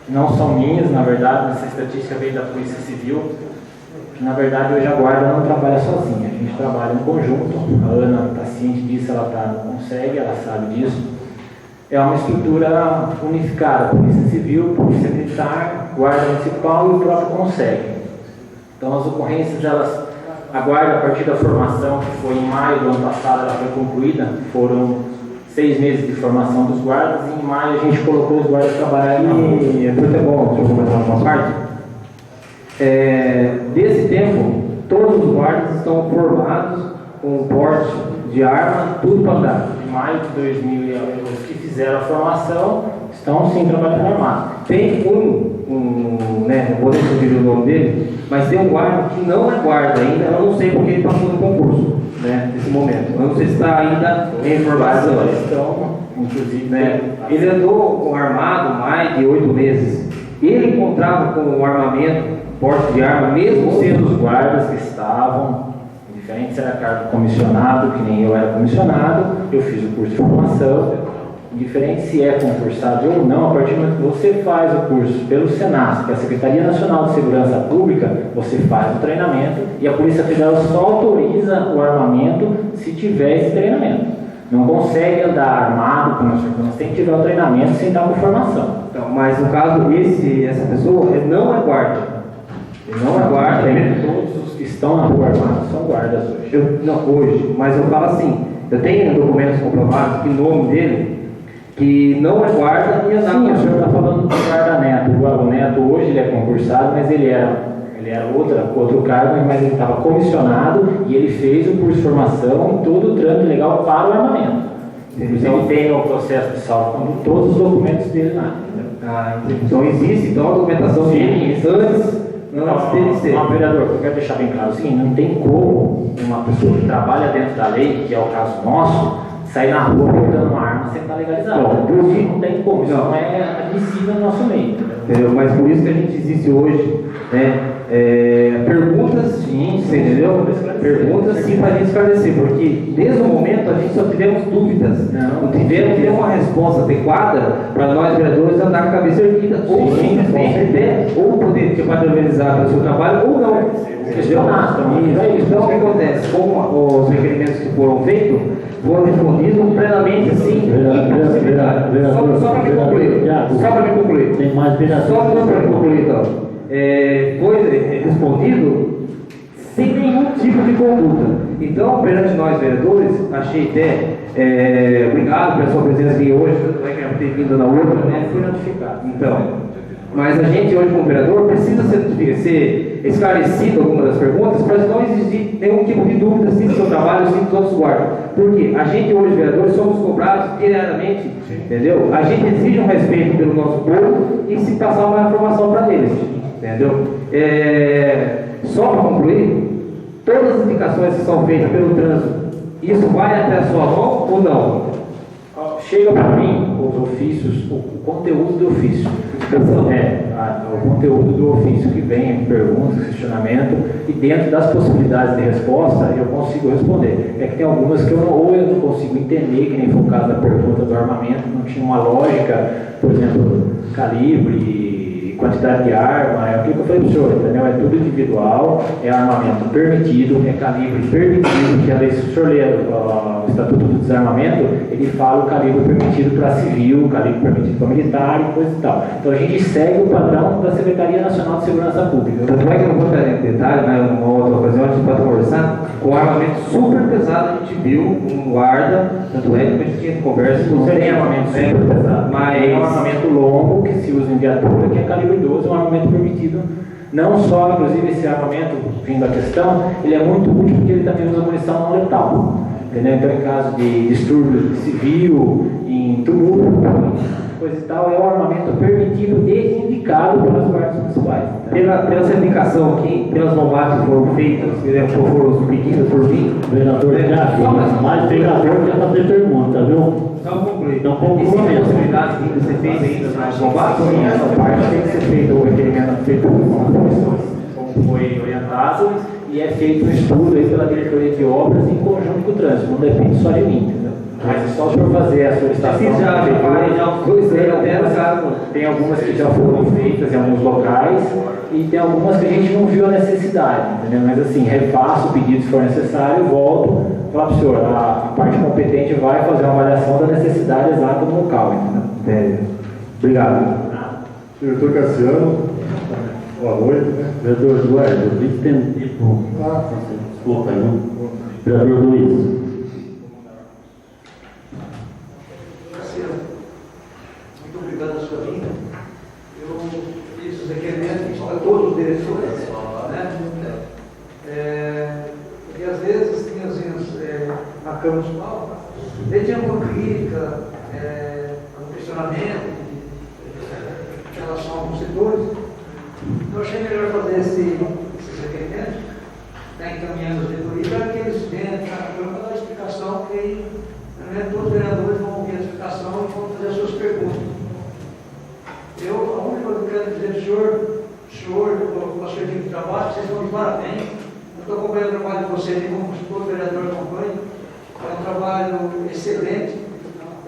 que não são minhas, na verdade. Essa estatística veio da Polícia Civil, que na verdade hoje a guarda não trabalha sozinha, a gente trabalha em conjunto. A Ana está ciente disso, ela não consegue, ela sabe disso. É uma estrutura unificada, Polícia Civil, Polícia Militar, Guarda Municipal e o próprio CONSEG. Então as ocorrências, a guarda, a partir da formação, que foi em maio do ano passado, ela foi concluída, foram 6 meses de formação dos guardas, e em maio a gente colocou os guardas trabalharem na rua. E é muito bom, deixa eu comentar uma parte. Desse tempo, todos os guardas estão formados com porte de arma, tudo para andar. Em maio de 2000, os que fizeram a formação estão sim trabalhando armado. Tem né, não vou descobrir o nome dele, mas tem um guarda que não é guarda ainda, eu não sei porque ele passou no concurso, né, nesse momento. Eu não sei se está ainda em formação. Eles estão, inclusive, Né? Ele andou armado mais de 8 meses. Ele encontrava com o armamento, porte de arma, mesmo sendo os guardas que estavam, diferente se era cargo comissionado, que nem eu era comissionado, eu fiz o curso de formação, diferente se é concursado ou não, a partir do momento que você faz o curso pelo SENASP, que é a Secretaria Nacional de Segurança Pública, você faz o treinamento e a Polícia Federal só autoriza o armamento se tiver esse treinamento. Não consegue andar armado com nós tem que tiver o treinamento sem estar com formação. Então, mas no caso, essa pessoa ele não é guarda. Ele não é guarda. Todos os que estão na rua armados são guardas hoje. Hoje, mas eu falo assim, eu tenho documentos comprovados que o nome dele, que não é guarda e andava. Sim, o senhor está falando do guarda Neto. O Neto hoje ele é concursado, mas ele era outro cargo, mas ele estava comissionado e ele fez o curso de formação e todo o trâmite legal para o armamento. Inclusive tem o processo de salvo com todos os documentos dele lá. Então existe a documentação dele antes dele ser. Não, vereador, eu quero deixar bem claro o seguinte, não tem como uma pessoa que trabalha dentro da lei, que é o caso nosso, sair na rua portando uma arma sem estar legalizado. Não tem como, isso não é admissível no nosso meio. Entendeu? Mas por isso que a gente existe hoje, né? Perguntas, sim, entendeu? Perguntas sim para a gente esclarecer, porque desde o momento a gente só tivemos dúvidas, não tivemos uma resposta adequada para nós vereadores andar com a cabeça erguida, ou simplesmente ou poder te padronizar pelo seu trabalho, ou não. Então o que acontece? Como os requerimentos que foram feitos foram respondidos plenamente assim, só para me concluir. Tem mais Só para me concluir, então. Foi respondido sem nenhum tipo de conduta. Então, perante nós vereadores, achei até obrigado pela sua presença aqui hoje, não é que eu ter vindo na outra, né? Fui notificado. Então, mas a gente hoje como vereador precisa ser esclarecido algumas das perguntas para não existir nenhum tipo de dúvida se do seu trabalho, se de todos os guardas. Porque a gente hoje, vereadores, somos cobrados diariamente, entendeu? A gente exige um respeito pelo nosso povo e se passar uma informação para eles. Entendeu? Só para concluir, todas as indicações que são feitas pelo trânsito, isso vai até a sua mão ou não? Chega para mim os ofícios, o conteúdo do ofício. O conteúdo do ofício que vem, perguntas, questionamento, e dentro das possibilidades de resposta eu consigo responder. É que tem algumas que eu não consigo entender, que nem foi o caso da pergunta do armamento, não tinha uma lógica, por exemplo, calibre, quantidade de arma, é aquilo que eu falei para o senhor, entendeu? É tudo individual, é armamento permitido, é calibre permitido, que a lei, se o senhor ler o Estatuto do Desarmamento, ele fala o calibre permitido para civil, o calibre permitido para militar e coisa e tal. Então a gente segue o padrão da Secretaria Nacional de Segurança Pública. Tanto é que eu não vou entrar em detalhe, mas numa outra ocasião a gente pode conversar, com armamento super pesado a gente viu um guarda, tanto é que a gente tinha conversa com Não tem armamento super pesado, mas é um armamento longo que se usa em viatura, que é calibre 12, é um armamento permitido. Não só, inclusive, esse armamento, vindo à questão, ele é muito útil porque ele também usa munição não letal. Entendeu? Então, em caso de distúrbio civil, em tumulto, coisa e tal, é um armamento permitido e indicado pelas guardas municipais. Pela certificação aqui, pelas normas que foram feitas, foram pedidas por mim, Vereador Cássio, mais vereador quer fazer pergunta, viu? só concluir. Então, conclua Existe a mesmo. possibilidade de ser feita ainda nas normas? Sim, essa parte tem que ser feita o requerimento feito por comissões, como foi orientado, e é feito um estudo aí pela Diretoria de Obras em conjunto com o trânsito, não depende só de mim, entendeu? Mas é só o senhor fazer a solicitação. Fiz já, da prefeitura. já uns 2 anos até no caso. Tem algumas que já foram feitas em alguns locais e tem algumas que a gente não viu a necessidade, entendeu? Mas assim, refaço o pedido se for necessário, volto, falar para o senhor, a parte competente vai fazer uma avaliação da necessidade exata do local, entendeu? Obrigado. Diretor Cassiano, boa noite, né? Vereador Eduardo, eu vi que tem tempo. Desculpa, não? Vereador Luiz. Muito obrigado pela sua vinda. Eu fiz os requerimentos para todos os diretores, né? Porque às vezes tinha na Câmara Municipal, daí tinha uma crítica, um questionamento em relação a alguns setores. Então eu achei melhor fazer esses requerimentos, encaminhando as diretorias, para que eles venham na Câmara dar a explicação, que aí todos os vereadores vão ouvir a explicação e vão fazer as suas perguntas. A única coisa que eu quero dizer ao senhor, com a sua equipe de trabalho, vocês estão de parabéns. Eu estou acompanhando o trabalho de vocês, como todo vereador acompanha. É um trabalho excelente.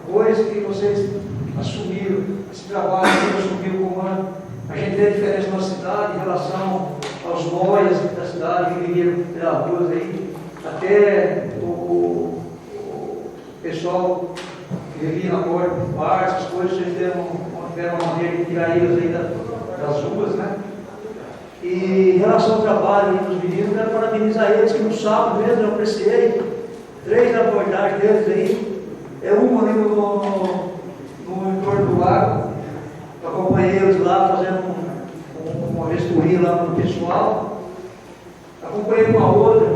Depois que vocês assumiram esse trabalho, assumiram o comando, a gente vê a diferença na cidade em relação aos boias da cidade que viviam pelas ruas aí, até o pessoal que vivia na porta do bar, essas coisas, vocês tiveram uma maneira de tirar eles aí das ruas, né? E em relação ao trabalho dos meninos, quero parabenizar eles, que no sábado mesmo eu apreciei 3 abordagens deles aí, uma ali no entorno do lago, eu acompanhei eles lá fazendo uma vistoria lá no pessoal, acompanhei uma outra,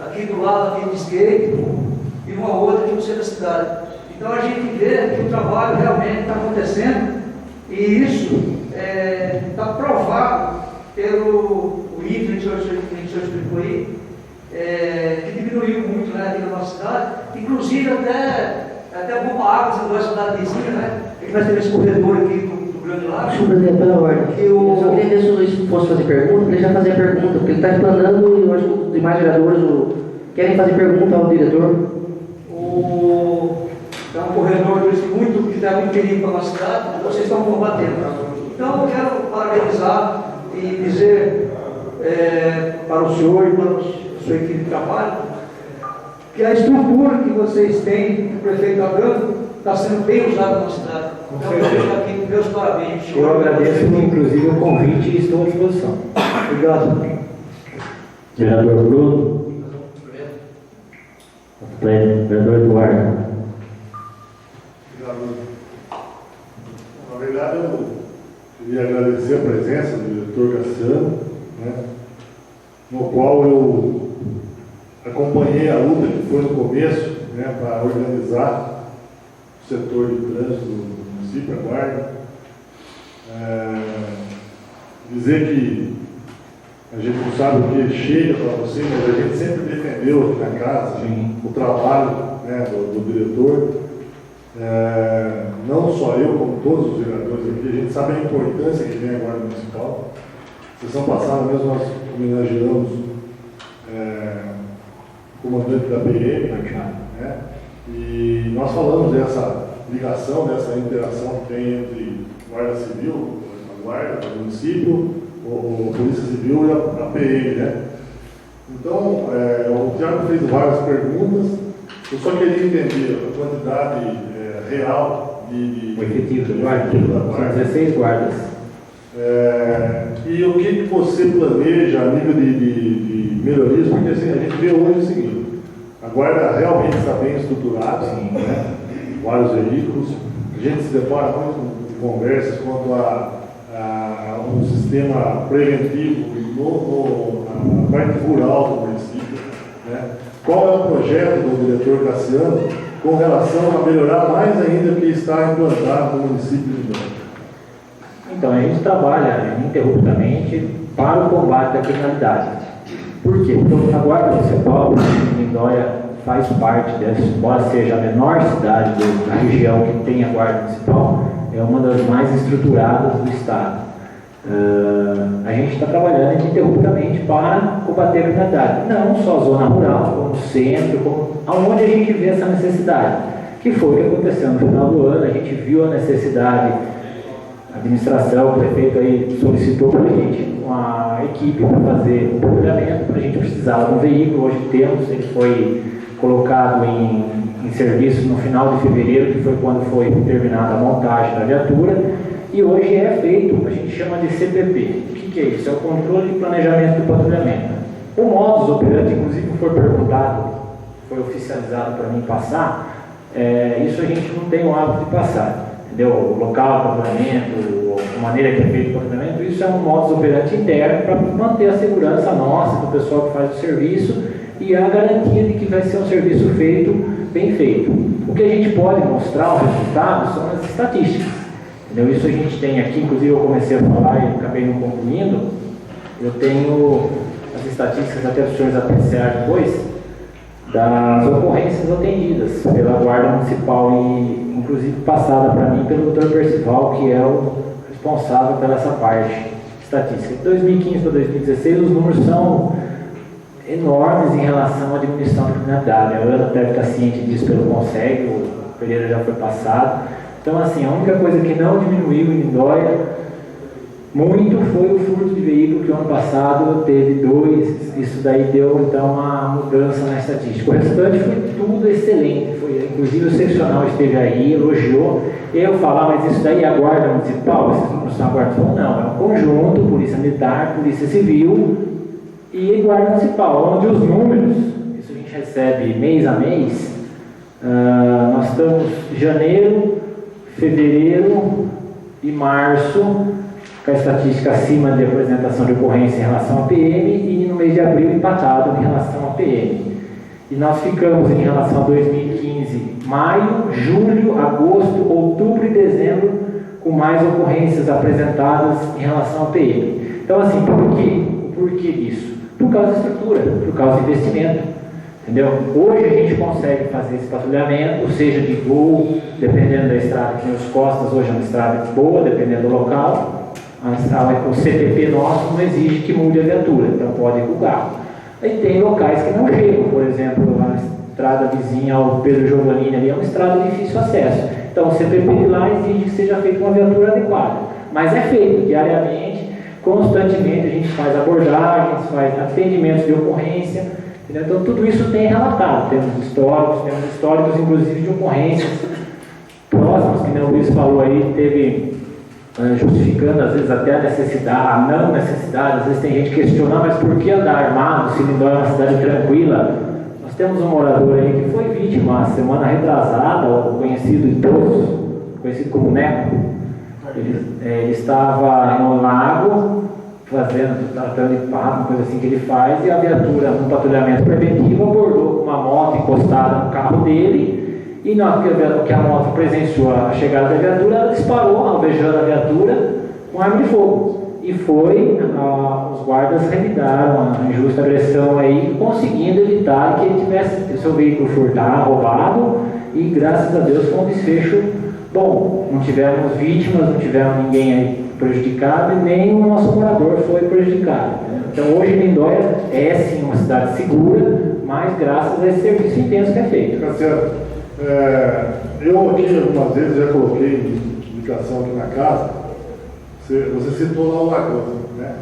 aqui do lado aqui de skate, e uma outra aqui no centro da cidade. Então a gente vê que o trabalho realmente está acontecendo, e isso está provado pelo índice que o senhor explicou aí, que diminuiu muito, né, aqui na nossa cidade, inclusive até bom para água, você vai cidade vizinha, né? Que nós temos esse corredor aqui do Grande Lago. Senhor presidente, pela ordem. Eu só queria ver se o Luiz fosse fazer pergunta, ele já fazia pergunta, porque ele está explanando e eu acho que os demais vereadores querem fazer pergunta ao diretor. É um corredor que está muito perigo para a nossa cidade, vocês estão combatendo. Então eu quero parabenizar e dizer para o senhor e para a sua equipe de trabalho que a estrutura que vocês têm, que o prefeito está dando, está sendo bem usada na cidade. Então eu deixo aqui meus parabéns. Eu agradeço, inclusive, o convite e estou à disposição. Obrigado. Vereador Bruno. Vereador Eduardo. Na verdade, eu queria agradecer a presença do diretor Cassiano, né, no qual eu acompanhei a luta que foi no começo, né, para organizar o setor de trânsito do município, a Guarda. Dizer que a gente não sabe o que chega para você, mas a gente sempre defendeu aqui na casa o trabalho, né, do diretor. Não só eu, como todos os vereadores aqui, a gente sabe a importância que tem a Guarda Municipal. Sessão passada mesmo nós homenageamos o comandante da PM, né? E nós falamos dessa ligação, dessa interação que tem entre Guarda Civil, Guarda, o município, a Polícia Civil e a PM, né? Então, o Thiago fez várias perguntas, eu só queria entender a quantidade real de O efetivo do guarda, da são 16 guardas. E o que você planeja a nível de melhorias? Porque assim, a gente vê hoje o seguinte, a guarda realmente está bem estruturada, né? Vários veículos, a gente se depara muito com conversas quanto a um sistema preventivo na parte rural do município, né? Qual é o projeto do diretor Cassiano com relação a melhorar mais ainda o que está implantado no município de Lindóia? Então, a gente trabalha ininterruptamente para o combate da criminalidade. Por quê? Porque a Guarda Municipal de Lindóia faz parte dessa, embora seja a menor cidade da região que tem a Guarda Municipal, é uma das mais estruturadas do Estado. A gente está trabalhando ininterruptamente para combater a criminalidade, não só a zona rural, como o centro, como aonde a gente vê essa necessidade, que foi o que aconteceu no final do ano. A gente viu a necessidade, a administração, o prefeito aí solicitou para a gente uma equipe para fazer o patrulhamento, a gente precisava de um veículo, hoje temos, ele foi colocado em serviço no final de fevereiro, que foi quando foi terminada a montagem da viatura. E hoje é feito, a gente chama de CPP. O que é isso? É o controle de planejamento do patrulhamento. O modus operandi, inclusive, foi perguntado, foi oficializado para mim passar, isso a gente não tem o hábito de passar. Entendeu? O local do patrulhamento, a maneira que é feito o patrulhamento, isso é um modus operandi interno para manter a segurança nossa, do pessoal que faz o serviço e a garantia de que vai ser um serviço feito, bem feito. O que a gente pode mostrar, o resultado, são as estatísticas. Entendeu? Isso a gente tem aqui, inclusive eu comecei a falar e acabei não concluindo. Eu tenho as estatísticas, até os senhores apreciar depois, das ocorrências atendidas pela Guarda Municipal e inclusive passada para mim pelo Dr. Percival, que é o responsável pela essa parte estatística. De 2015 para 2016 os números são enormes em relação à diminuição da criminalidade. A Ana deve estar ciente disso pelo Conseg, o Pereira já foi passado. Então, assim, a única coisa que não diminuiu em Lindóia muito foi o furto de veículo, que o ano passado teve 2, isso daí deu então uma mudança na estatística. O restante foi tudo excelente, inclusive o seccional esteve aí, elogiou. Eu falar, mas isso daí é a Guarda Municipal, esses números são a Guarda Municipal? Não, é um conjunto, Polícia Militar, Polícia Civil e Guarda Municipal, onde os números, isso a gente recebe mês a mês, nós estamos em janeiro, fevereiro e março, com a estatística acima de apresentação de ocorrência em relação à PM e no mês de abril empatado em relação à PM. E nós ficamos em relação a 2015, maio, julho, agosto, outubro e dezembro, com mais ocorrências apresentadas em relação à PM. Então, assim, por quê? O porquê disso? Por causa da estrutura, por causa do investimento. Entendeu? Hoje a gente consegue fazer esse patrulhamento, seja de voo, dependendo da estrada que tem os costas, hoje é uma estrada boa, dependendo do local. O CPP nosso não exige que mude a viatura, então pode ir com o carro. Aí tem locais que não chegam, por exemplo, a estrada vizinha ao Pedro Giovannini ali é uma estrada de difícil acesso. Então o CPP de lá exige que seja feita uma viatura adequada. Mas é feito diariamente, constantemente a gente faz abordagens, faz atendimentos de ocorrência. Então tudo isso tem relatado, temos históricos inclusive de ocorrências próximas, que o Luiz falou aí, teve justificando às vezes até a necessidade, a não necessidade. Às vezes tem gente questionando, mas por que andar armado se Lindóia é uma cidade tranquila? Nós temos um morador aí que foi vítima semana retrasada, conhecido de todos, conhecido como Neco. Ele estava no lago tratando de pato, uma coisa assim que ele faz, e a viatura, no patrulhamento preventivo, abordou uma moto encostada no carro dele. E na hora que a moto presenciou a chegada da viatura, ela disparou, alvejando a viatura com arma de fogo. E os guardas revidaram a injusta agressão aí, conseguindo evitar que ele tivesse seu veículo furtado, roubado, e graças a Deus foi um desfecho bom. Não tivemos vítimas, não tivemos ninguém aí prejudicado, e nem o nosso morador foi prejudicado. Então hoje Lindóia é sim uma cidade segura, mas graças a esse serviço intenso que é feito. Cassiano, eu aqui algumas vezes já coloquei indicação aqui na casa, Você citou lá o Lagão, né?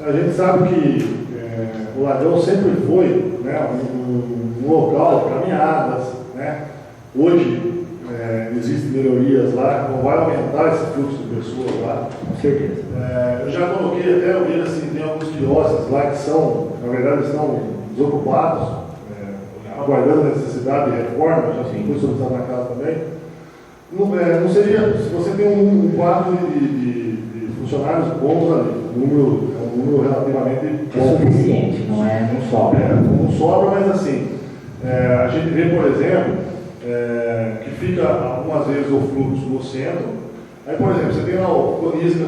A gente sabe que o Lagão sempre foi, né, um local de caminhadas, né? Hoje existem melhorias lá, então vai aumentar esse fluxo de pessoas lá. Com certeza. Eu já coloquei até, eu vi assim, tem alguns quiosques lá que são, na verdade, estão desocupados, aguardando a necessidade de reforma, já foi solicitado na casa também. Não seria, se você tem um quadro de funcionários bons ali, é um número relativamente É bom. suficiente, não sobra. Não sobra, mas assim, a gente vê, por exemplo, que fica algumas vezes o fluxo no centro. Aí, por exemplo, você tem lá o Conisca,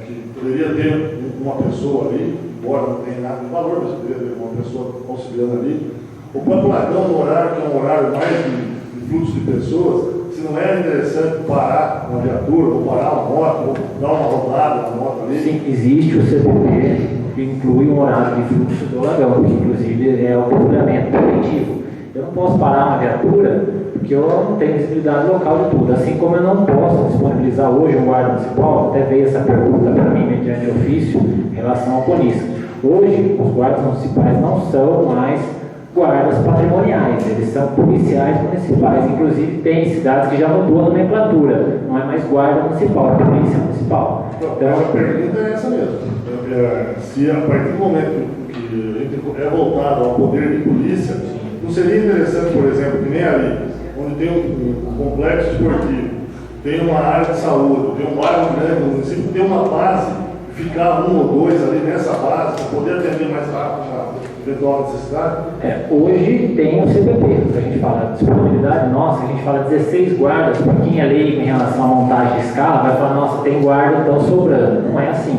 que poderia ter uma pessoa ali, embora não tenha nada de valor, mas poderia ter uma pessoa auxiliando ali. O próprio Lagão, no horário, que é um horário mais de fluxo de pessoas, se não era interessante parar uma viatura, ou parar uma moto, ou dar uma rodada na moto ali. Sim, existe o CPP que inclui um horário de fluxo do Lagão, que inclusive é o patrulhamento preventivo. Eu não posso parar uma viatura porque eu não tenho visibilidade local de tudo. Assim como eu não posso disponibilizar hoje um guarda municipal, até veio essa pergunta para mim mediante ofício em relação ao polícia. Hoje, os guardas municipais não são mais guardas patrimoniais, eles são policiais municipais. Inclusive, tem cidades que já mudou a nomenclatura, não é mais guarda municipal, é polícia municipal. Então, a pergunta é essa mesmo. Se a partir do momento que a gente é voltado ao poder de polícia, não seria interessante, por exemplo, que nem ali, onde tem um complexo esportivo, tem uma área de saúde, tem um bairro grande no município, tem uma base, ficar um ou dois ali nessa base, para poder atender mais rápido na eventual necessidade? Hoje tem o CPP, a gente fala de disponibilidade, nossa, a gente fala 16 guardas, para quem é leigo em relação à montagem de escala, vai falar, nossa, tem guarda, então sobrando. Não é assim.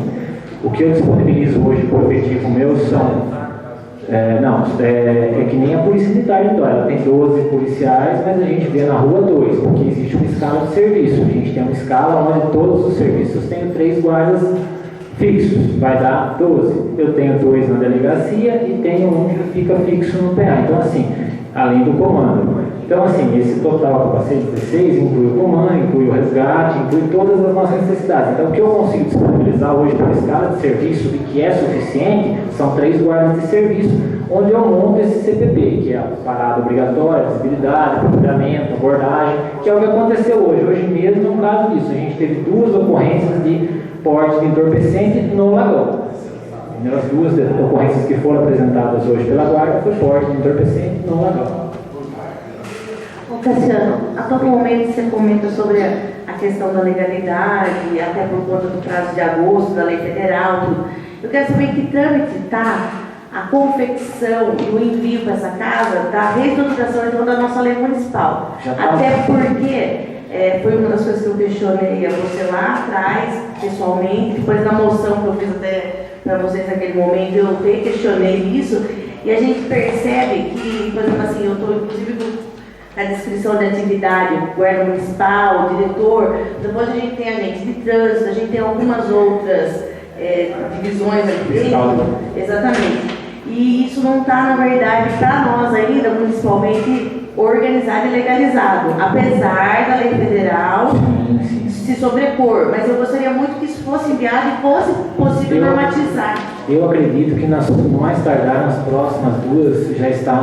O que eu disponibilizo hoje por objetivo meu são... é que nem a Polícia Militar de Vitória, ela tem 12 policiais, mas a gente vê na rua 2, porque existe uma escala de serviço. A gente tem uma escala onde todos os serviços têm 3 guardas fixos, vai dar 12. Eu tenho 2 na delegacia e tenho um que fica fixo no PA. Então, assim, além do comando. Então, assim, esse total que eu passei de 16 inclui o comando, inclui o resgate, inclui todas as nossas necessidades. Então, o que eu consigo disponibilizar hoje por escala de serviço e que é suficiente são 3 guardas de serviço, onde eu monto esse CPP, que é a parada obrigatória, visibilidade, patrulhamento, abordagem, que é o que aconteceu hoje. Hoje mesmo é um caso disso. A gente teve 2 ocorrências de porte de entorpecente no Lagão. As 2 ocorrências que foram apresentadas hoje pela guarda foi porte de entorpecente no Lagão. Cassiano, a todo momento você comenta sobre a questão da legalidade, até por conta do prazo de agosto, da lei federal, tudo. Eu quero saber em que trâmite está a confecção e o envio para essa casa da reestruturação então, da nossa lei municipal. Até porque foi uma das coisas que eu questionei a você lá atrás, pessoalmente, depois da moção que eu fiz até para vocês naquele momento, eu questionei isso, e a gente percebe que, por exemplo assim, eu estou inclusive a descrição de atividade, guarda municipal, diretor, depois a gente tem agente de trânsito, a gente tem algumas outras divisões aqui. Exatamente. E isso não está, na verdade, para nós ainda, municipalmente, organizado e legalizado, apesar da lei federal se sobrepor. Mas eu gostaria muito que isso fosse enviado e fosse possível normatizar. Eu acredito que mais tardar nas próximas 2 já está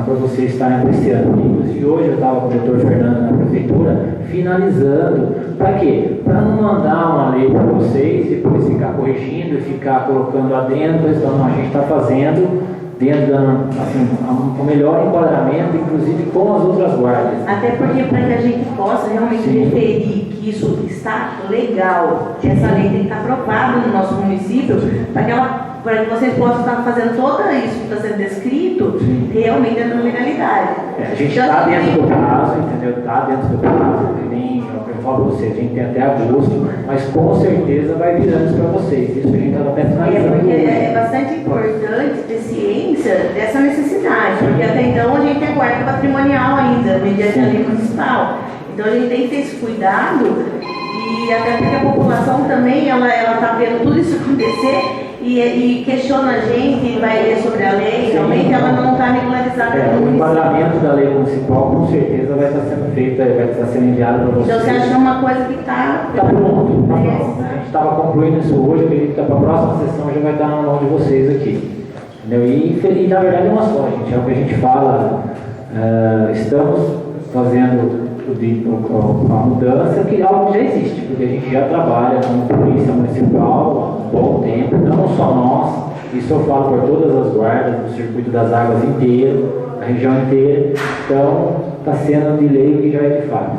para você estarem apreciando. Inclusive hoje eu estava com o doutor Fernando na prefeitura finalizando. Para quê? Para não mandar uma lei para vocês e depois ficar corrigindo e ficar colocando adentro. Então a gente está fazendo dentro o melhor enquadramento, inclusive com as outras guardas. Até porque para que a gente possa realmente referir que isso está legal, que essa lei tem que estar aprovada no nosso município, para que vocês possam estar fazendo tudo isso que está sendo descrito, realmente dentro da legalidade. A gente está dentro do prazo, entendeu? Está dentro do prazo, que nem eu falo para vocês, a gente tem até agosto, mas com certeza vai vir antes para vocês. Isso a gente está até finalizando. Porque é bastante importante ter ciência dessa necessidade, porque até então a gente tem guarda patrimonial ainda, mediante a lei municipal. Então a gente tem que ter esse cuidado, e até porque a população também ela está vendo tudo isso acontecer e questiona a gente e vai ler sobre a lei, realmente ela não está regularizada no O município. enquadramento da lei municipal com certeza vai estar sendo feito, vai estar sendo enviado para vocês. Então você acha que é uma coisa que está... Está pronto, está pronto. A gente estava concluindo isso hoje, acredito que para a próxima sessão já vai estar na mão de vocês aqui. Entendeu? E na verdade é uma só, gente. É o que a gente fala, estamos fazendo a mudança, que é algo que já existe, porque a gente já trabalha como polícia municipal há um bom tempo, não só nós, isso eu falo por todas as guardas do circuito das águas inteiro, a região inteira, então está sendo de lei o que já é de fato.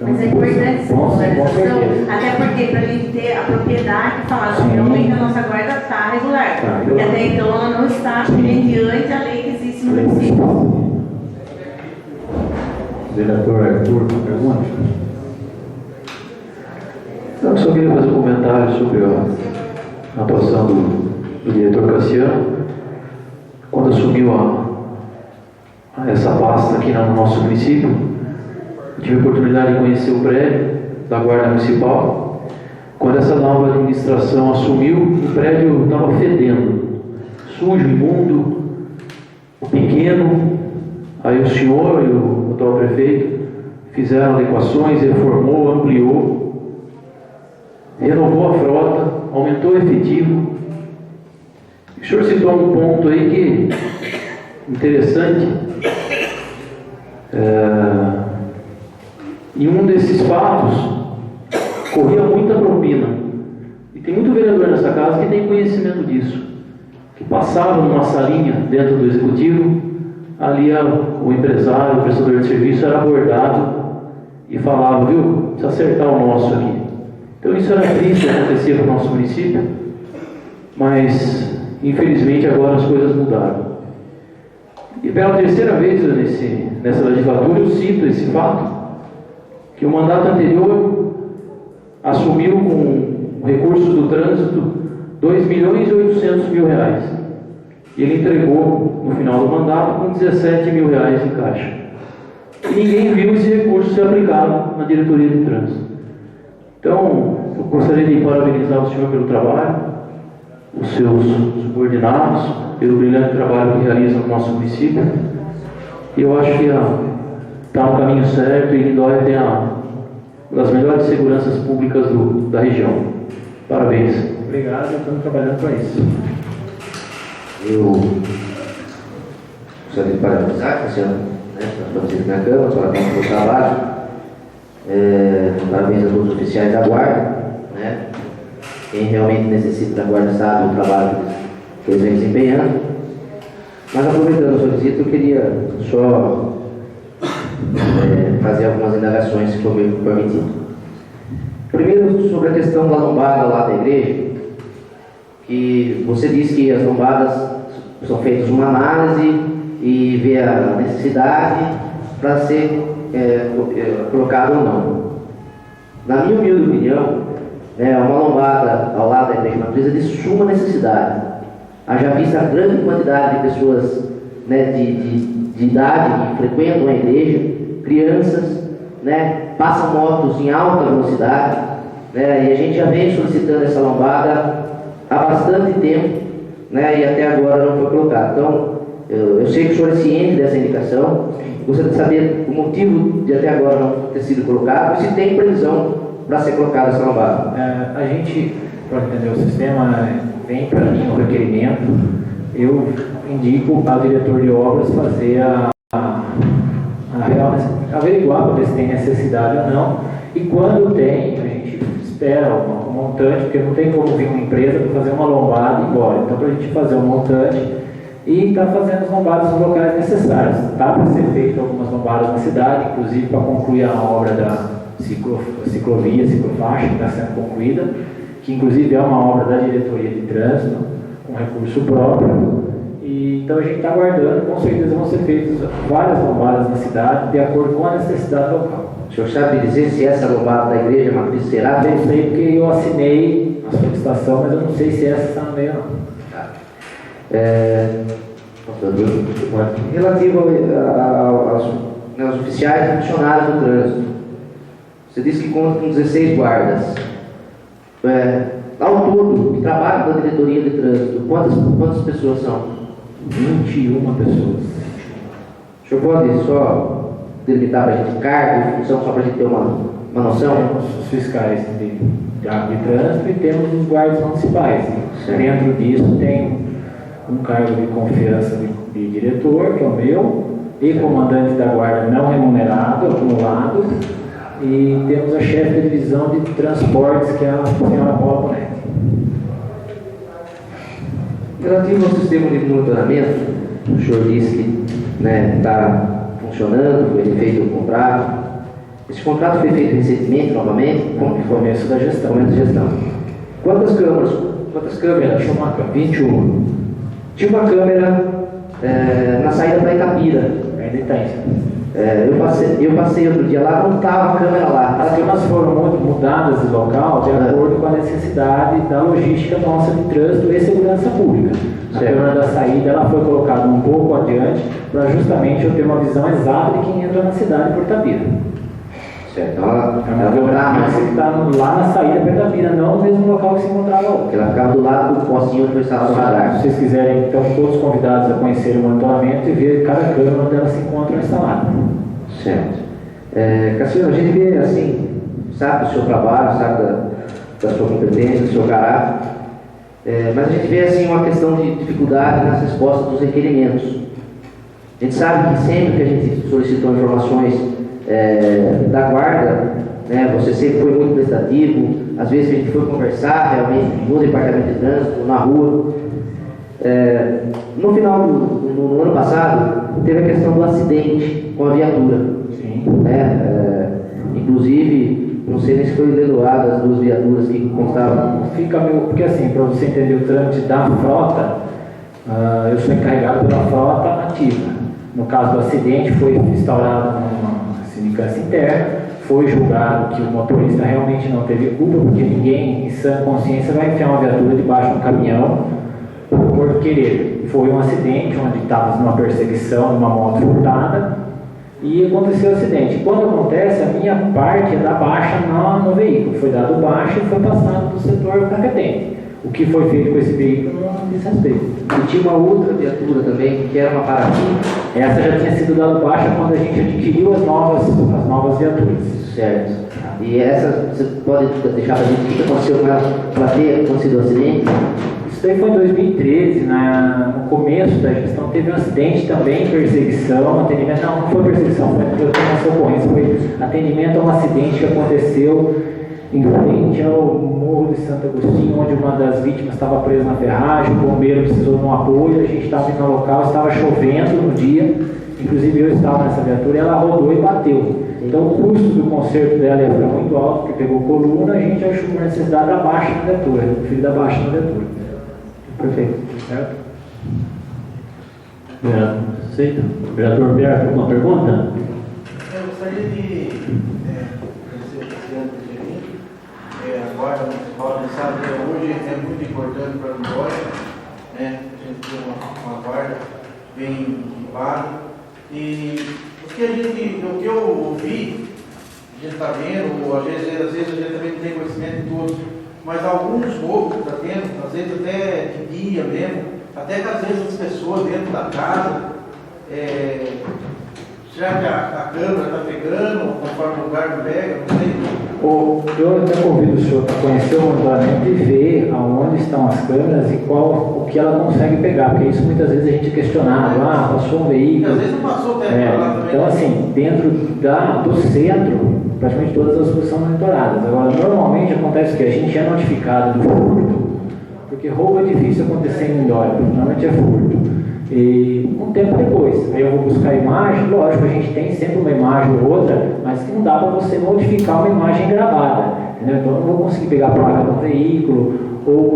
Mas é importante essa com regularização, certeza. até porque para a gente ter a propriedade e falar, Sim. realmente a nossa guarda está regular, Tá porque regular. até então ela não está mediante a lei que existe no Lei município. municipal. Vereador Arthur, pergunta? Eu só queria fazer um comentário sobre a atuação do diretor Cassiano. Quando assumiu essa pasta aqui no nosso município, eu tive a oportunidade de conhecer o prédio da Guarda Municipal. Quando essa nova administração assumiu, o prédio estava fedendo, sujo, imundo, pequeno. Aí o senhor e o atual prefeito fizeram adequações, reformou, ampliou, renovou a frota, aumentou o efetivo. O senhor citou um ponto aí que interessante. Em um desses fatos, corria muita propina. E tem muito vereador nessa casa que tem conhecimento disso. Que passava numa salinha dentro do executivo, ali o empresário, o prestador de serviço era abordado e falava, viu, precisa acertar o nosso aqui. Então isso era triste, acontecia para o nosso município, mas infelizmente agora as coisas mudaram. E pela terceira vez nessa legislatura eu cito esse fato, que o mandato anterior assumiu com recursos do trânsito 2.800.000. E ele entregou no final do mandato com 17 mil reais em caixa. E ninguém viu esse recurso ser aplicado na diretoria de trânsito. Então, eu gostaria de parabenizar o senhor pelo trabalho, os seus subordinados, pelo brilhante trabalho que realizam no nosso município. E eu acho que está no caminho certo e Lindóia tem uma das melhores seguranças públicas da região. Parabéns. Obrigado, estamos trabalhando para isso. Eu gostaria de parabenizar, Cassiano, pela presença na Câmara, parabéns pelo trabalho. Parabéns a todos os oficiais da Guarda. Quem realmente necessita da Guarda sabe o trabalho que eles vêm desempenhando. Mas aproveitando a sua visita, eu queria só fazer algumas indagações, se for me permitido. Primeiro, sobre a questão da lombada lá da igreja, que você disse que as lombadas são feitas uma análise e vê a necessidade para ser colocado ou não. Na minha humilde opinião, uma lombada ao lado da igreja matriz é de suma necessidade. Haja vista a grande quantidade de pessoas de idade que frequentam a igreja, crianças, passam motos em alta velocidade, e a gente já vem solicitando essa lombada há bastante tempo, e até agora não foi colocado. Então, eu sei que o senhor é ciente dessa indicação, gostaria de saber o motivo de até agora não ter sido colocado e se tem previsão para ser colocada essa lombada. A gente, para entender o sistema, vem para mim o requerimento, eu indico ao diretor de obras fazer averiguar para ver se tem necessidade ou não, e quando tem, a gente espera um montante, porque não tem como vir uma empresa para fazer uma lombada e ir embora. Então, para a gente fazer um montante e está fazendo as lombadas nos locais necessários. Está para ser feito algumas lombadas na cidade, inclusive para concluir a obra da ciclovia, ciclofaixa, que está sendo concluída, que inclusive é uma obra da diretoria de trânsito, com recurso próprio. E, então a gente está aguardando, com certeza vão ser feitas várias lombadas na cidade, de acordo com a necessidade local. O senhor sabe dizer se essa lombada da igreja matriz será? Eu sei porque eu assinei a solicitação, mas eu não sei se essa está no meio ou não. Relativo aos oficiais e funcionários do trânsito, você disse que conta com 16 guardas. Ao todo, que trabalham na diretoria de trânsito, quantas pessoas são? 21 pessoas. O senhor pode só delimitar para a gente cargo e função, só para a gente ter uma noção? Temos os fiscais de trânsito e temos os guardas municipais. Certo. Dentro disso tem um cargo de confiança de diretor, que é o meu, e comandante da guarda não remunerado, acumulado, e temos a chefe de divisão de transportes, que é a senhora Paula Bonetti. Relativo ao sistema de monitoramento, o senhor disse que está funcionando, foi feito o contrato. Esse contrato foi feito recentemente, novamente, No começo da gestão. Começo da gestão. Quantas câmeras? Tinha uma câmera, 21. Tinha uma câmera na saída para Itapira. Ainda tem. Eu passei outro dia lá, não estava a câmera lá. As câmeras foram mudadas de local de acordo com a necessidade da logística nossa de trânsito e segurança pública. A Certo. câmera da saída ela foi colocada um pouco adiante para justamente eu ter uma visão exata de quem entra na cidade por Itapira. Certo. Então ela É uma câmera que está lá na saída por Itapira, não no mesmo local que se encontrava outra. ela ficava do lado do postinho onde foi instalado o radar. Se vocês quiserem, estão todos convidados a conhecer o monitoramento e ver cada câmera onde elas se encontram instaladas. Certo. Cassiano, a gente vê assim, sabe do seu trabalho, sabe da sua competência, do seu caráter, mas a gente vê assim uma questão de dificuldade nas respostas dos requerimentos. A gente sabe que sempre que a gente solicitou informações da guarda, você sempre foi muito prestativo, às vezes a gente foi conversar realmente no departamento de trânsito, na rua. No final no ano passado, teve a questão do acidente com a viatura. Sim. Inclusive, não sei nem se foi leiloada as 2 viaturas que constavam. Fica meio. Porque assim, para você entender o trâmite da frota, eu sou encarregado pela frota ativa. No caso do acidente, foi instaurada uma sindicância interna, foi julgado que o motorista realmente não teve culpa, porque ninguém em sã consciência vai enfiar uma viatura debaixo de um caminhão por querer. Foi um acidente onde estava numa perseguição, uma moto furtada, e aconteceu o acidente. Quando acontece, a minha parte é da baixa no veículo. Foi dado baixa e foi passado do setor competente. O que foi feito com esse veículo não diz respeito. E tinha uma outra viatura também, que era uma Paraty. Essa já tinha sido dado baixa quando a gente adquiriu as novas viaturas. Certo. E essa, você pode deixar para a gente o que aconteceu com ela para ter acontecido o acidente? Isso daí foi em 2013, no começo da gestão, teve um acidente também, perseguição, atendimento, não foi perseguição, foi ocorrência, foi atendimento a um acidente que aconteceu em frente ao Morro de Santo Agostinho, onde uma das vítimas estava presa na ferragem, o bombeiro precisou de um apoio, a gente estava indo no local, estava chovendo no dia, inclusive eu estava nessa viatura e ela rodou e bateu. Então o custo do conserto dela ia ficar muito alto, porque pegou coluna, a gente achou uma necessidade da baixa na viatura, o filho da baixa na viatura. Perfeito. Certo? Aceita? Vereador Berto, alguma pergunta? Eu gostaria de agradecer esse ano de mim. A Guarda Municipal, a gente sabe que hoje é muito importante para a Vitória, a gente tem uma guarda bem equipada. E o que eu ouvi, a gente está vendo, ou às vezes a gente também não tem conhecimento de todos, mas alguns roubos que está tendo, às vezes até de dia mesmo, até que às vezes as pessoas dentro da casa, será que a câmera está pegando, conforme o lugar não pega, não sei. Eu até convido o senhor para conhecer o monitoramento e ver aonde estão as câmeras e o que ela consegue pegar, porque isso muitas vezes a gente é questionado, passou um veículo. Às vezes não passou o tempo lá também. Então assim, dentro do centro, praticamente todas as ruas são monitoradas. Agora, normalmente acontece que a gente é notificado do furto, porque roubo é difícil acontecer em Indória, normalmente é furto. E um tempo depois, aí eu vou buscar a imagem, lógico, a gente tem sempre uma imagem ou outra, mas que não dá para você modificar uma imagem gravada, entendeu? Então eu não vou conseguir pegar a placa do veículo,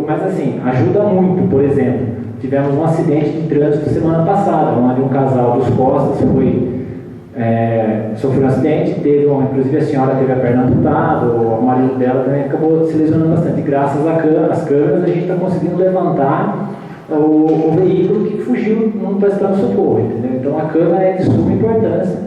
mas assim, ajuda muito. Por exemplo, tivemos um acidente de trânsito semana passada, onde um casal dos Costas sofreu um acidente, inclusive a senhora teve a perna amputada, o marido dela também acabou se lesionando bastante. Graças às câmeras a gente está conseguindo levantar o veículo que fugiu não prestando socorro, entendeu? Então a câmera é de suma importância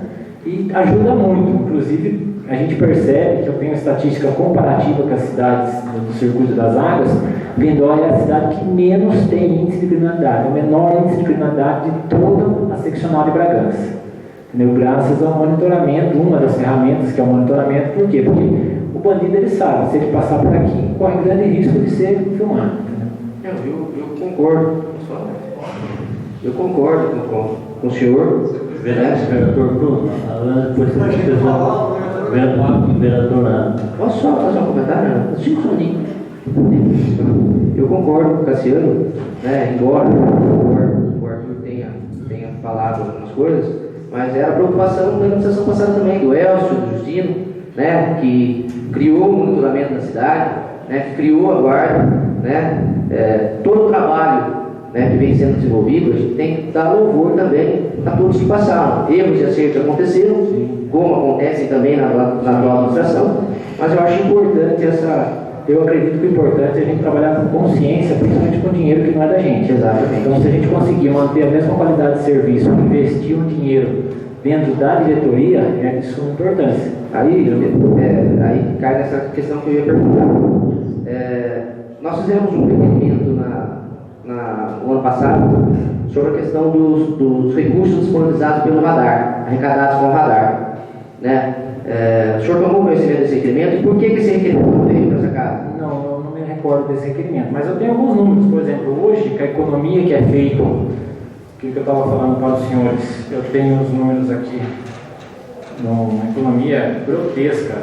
e ajuda muito, inclusive a gente percebe que eu tenho estatística comparativa com as cidades do Circuito das Águas. Lindóia é a cidade que menos tem índice de criminalidade, é o menor índice de criminalidade de toda a seccional de Bragança. Entendeu? Graças ao monitoramento, uma das ferramentas que é o monitoramento, por quê? Porque o bandido ele sabe, se ele passar por aqui, corre grande risco de ser filmado. Eu concordo. Eu concordo com o senhor. Vereador Bruno, depois vereadora. Posso só fazer um comentário? Eu concordo com o Cassiano, né? Embora o Arthur tenha falado algumas coisas, mas era a preocupação da administração passada também, do Elcio, do Justino, né? Que criou o monitoramento na cidade, né? Que criou a guarda, né? Todo o trabalho, né, que vem sendo desenvolvido, a gente tem que dar louvor também a todos que passaram. Erros e acertos aconteceram, como acontecem também na atual administração, mas eu acho importante eu acredito que o importante é a gente trabalhar com consciência, principalmente com dinheiro que não é da gente. Exatamente. Então, se a gente conseguir manter a mesma qualidade de serviço, investir um dinheiro dentro da diretoria, é de suma importância. Aí cai nessa questão que eu ia perguntar. Nós fizemos um requerimento no ano passado sobre a questão dos recursos disponibilizados pelo radar, arrecadados com o radar, né? O senhor tomou conhecimento desse requerimento e por que esse requerimento não veio para essa casa? Não, eu não me recordo desse requerimento, mas eu tenho alguns números. Por exemplo, hoje, com a economia que é feita, que eu estava falando para os senhores, eu tenho os números aqui, uma economia grotesca,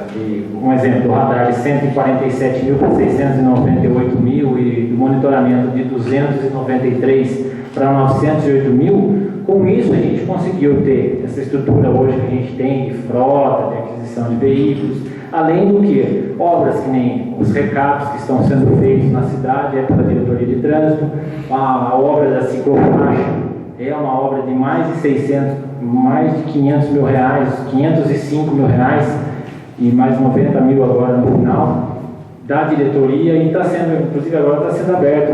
um exemplo, do radar de 147 mil para 698 mil e do monitoramento de 293 para 908 mil. Com isso a gente conseguiu ter essa estrutura hoje que a gente tem de frota, de aquisição de veículos, além do que obras que nem os recaps que estão sendo feitos na cidade, pela diretoria de trânsito, a obra da ciclofaixa é uma obra de mais de 500 mil reais, 505 mil reais e mais 90 mil agora no final da diretoria, e está sendo, inclusive agora está sendo aberto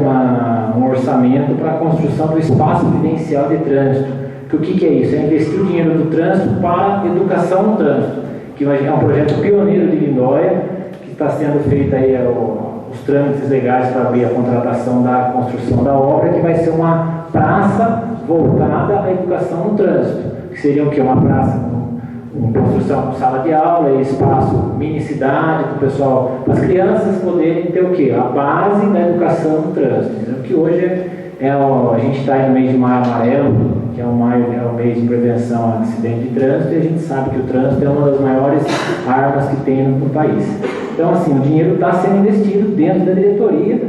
um orçamento para a construção do espaço evidencial de trânsito. Que o que é isso? É investir o dinheiro do trânsito para educação no trânsito, que é um projeto pioneiro de Lindóia, que está sendo feito aí os trâmites legais para abrir a contratação da construção da obra, que vai ser uma praça voltada à educação no trânsito, que seria o quê? Uma praça com construção com sala de aula e espaço mini-cidade para o pessoal, para as crianças poderem ter o quê? A base da educação no trânsito. Entendeu? Que hoje a gente está no mês de Maio Amarelo, que é o mês de prevenção a acidente de trânsito, e a gente sabe que o trânsito é uma das maiores armas que tem no país. Então, assim, o dinheiro está sendo investido dentro da diretoria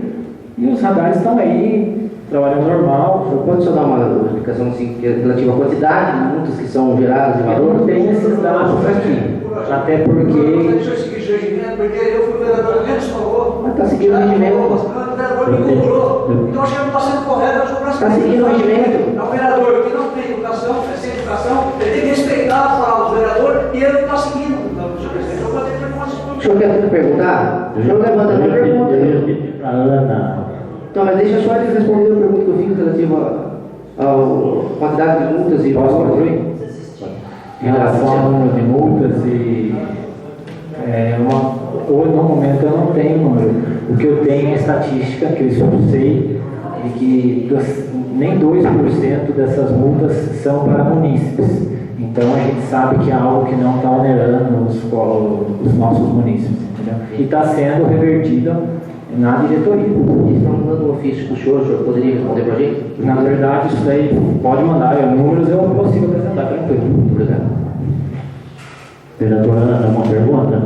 e os radares estão aí trabalhando normal. Pode só dar uma explicação assim, relativa à quantidade de multas que são geradas em valor? Eu não tenho esses dados aqui, até porque... Deixa eu seguir o regimento, porque eu fui vereador menos favor. Mas está seguindo o regimento. O vereador me cobrou. Então acho que não está sendo correto, eu sou está seguindo o regimento. É um vereador que não tem educação, é sem educação, ele tem que respeitar a palavra do vereador e ele não está seguindo. Então, senhor presidente, eu vou ter que o senhor quer perguntar? O senhor levanta a pergunta. Eu pedi para a Ana. Então, mas deixa só ele responder a pergunta que eu fiz relativa à quantidade de multas e... Posso concluir? Em relação ao número de multas no momento eu não tenho número. O que eu tenho é estatística, que eu esforcei, de que nem 2% dessas multas são para munícipes. Então a gente sabe que é algo que não está onerando os nossos munícipes. Entendeu? E está sendo revertido na diretoria. Estão mandando um ofício para o senhor poderia responder para a gente? Na verdade, isso daí pode mandar, números eu consigo apresentar, tranquilo. Muito obrigado. Vereadora Ana, uma pergunta?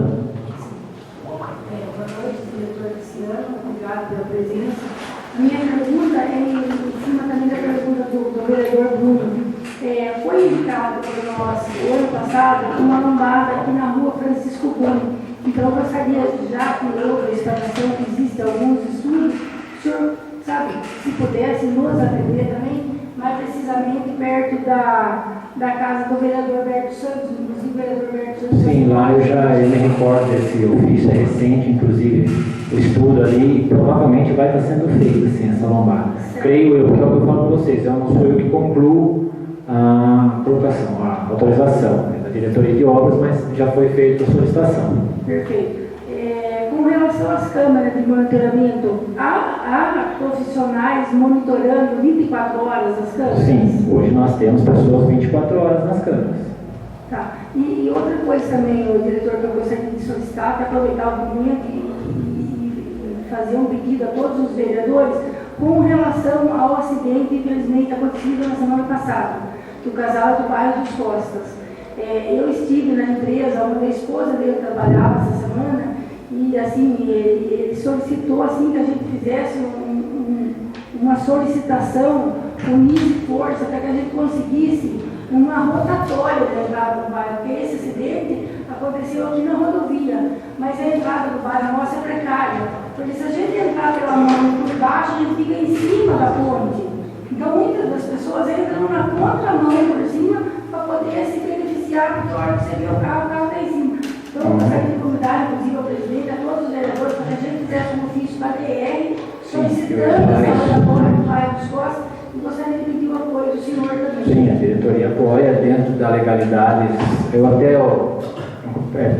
Boa noite, diretor Luciano, obrigado pela presença. A minha pergunta é em cima também da pergunta do vereador Bruno. Foi indicado por nós, o ano passado, uma lombada aqui na rua Francisco Gomes. Então, eu gostaria, já que houve a instalação, que existem alguns estudos, o senhor, sabe, se pudesse nos atender também, mais precisamente perto da casa do vereador Berto Santos, inclusive o vereador Berto Santos. Sim, lá eu me recordo desse ofício, é recente, inclusive, o estudo ali, provavelmente vai estar sendo feito, assim, essa lombada. Creio eu, que é o que eu falo para vocês, eu não sou eu que concluo a colocação, a autorização, né, da diretoria de obras, mas já foi feita a solicitação. Perfeito. Com relação às câmeras de monitoramento, há profissionais monitorando 24 horas as câmeras? Sim, hoje nós temos pessoas 24 horas nas câmeras. Tá. E outra coisa também, o diretor, que eu gostaria de solicitar, é aproveitar o momento e fazer um pedido a todos os vereadores com relação ao acidente, infelizmente, acontecido na semana passada, do casal do bairro dos Costas. Eu estive na empresa onde a esposa dele trabalhava essa semana e, assim, ele solicitou, assim, que a gente fizesse uma solicitação, unisse força para que a gente conseguisse uma rotatória da entrada do bairro, porque esse acidente aconteceu aqui na rodovia, mas a entrada do bairro nossa é precária, porque se a gente entrar pela mão por baixo, a gente fica em cima da ponte. Então, muitas das pessoas entram na contramão por cima para poder se beneficiar, porque a hora que você vê o carro está em cima. Então, eu gostaria de convidar, inclusive, ao presidente, a todos os vereadores, para que a gente fizesse um ofício para a DR, solicitando essa rotatória do bairro dos Costas, e gostaria de pedir o apoio do senhor também. Sim, a diretoria apoia dentro da legalidade. Eu até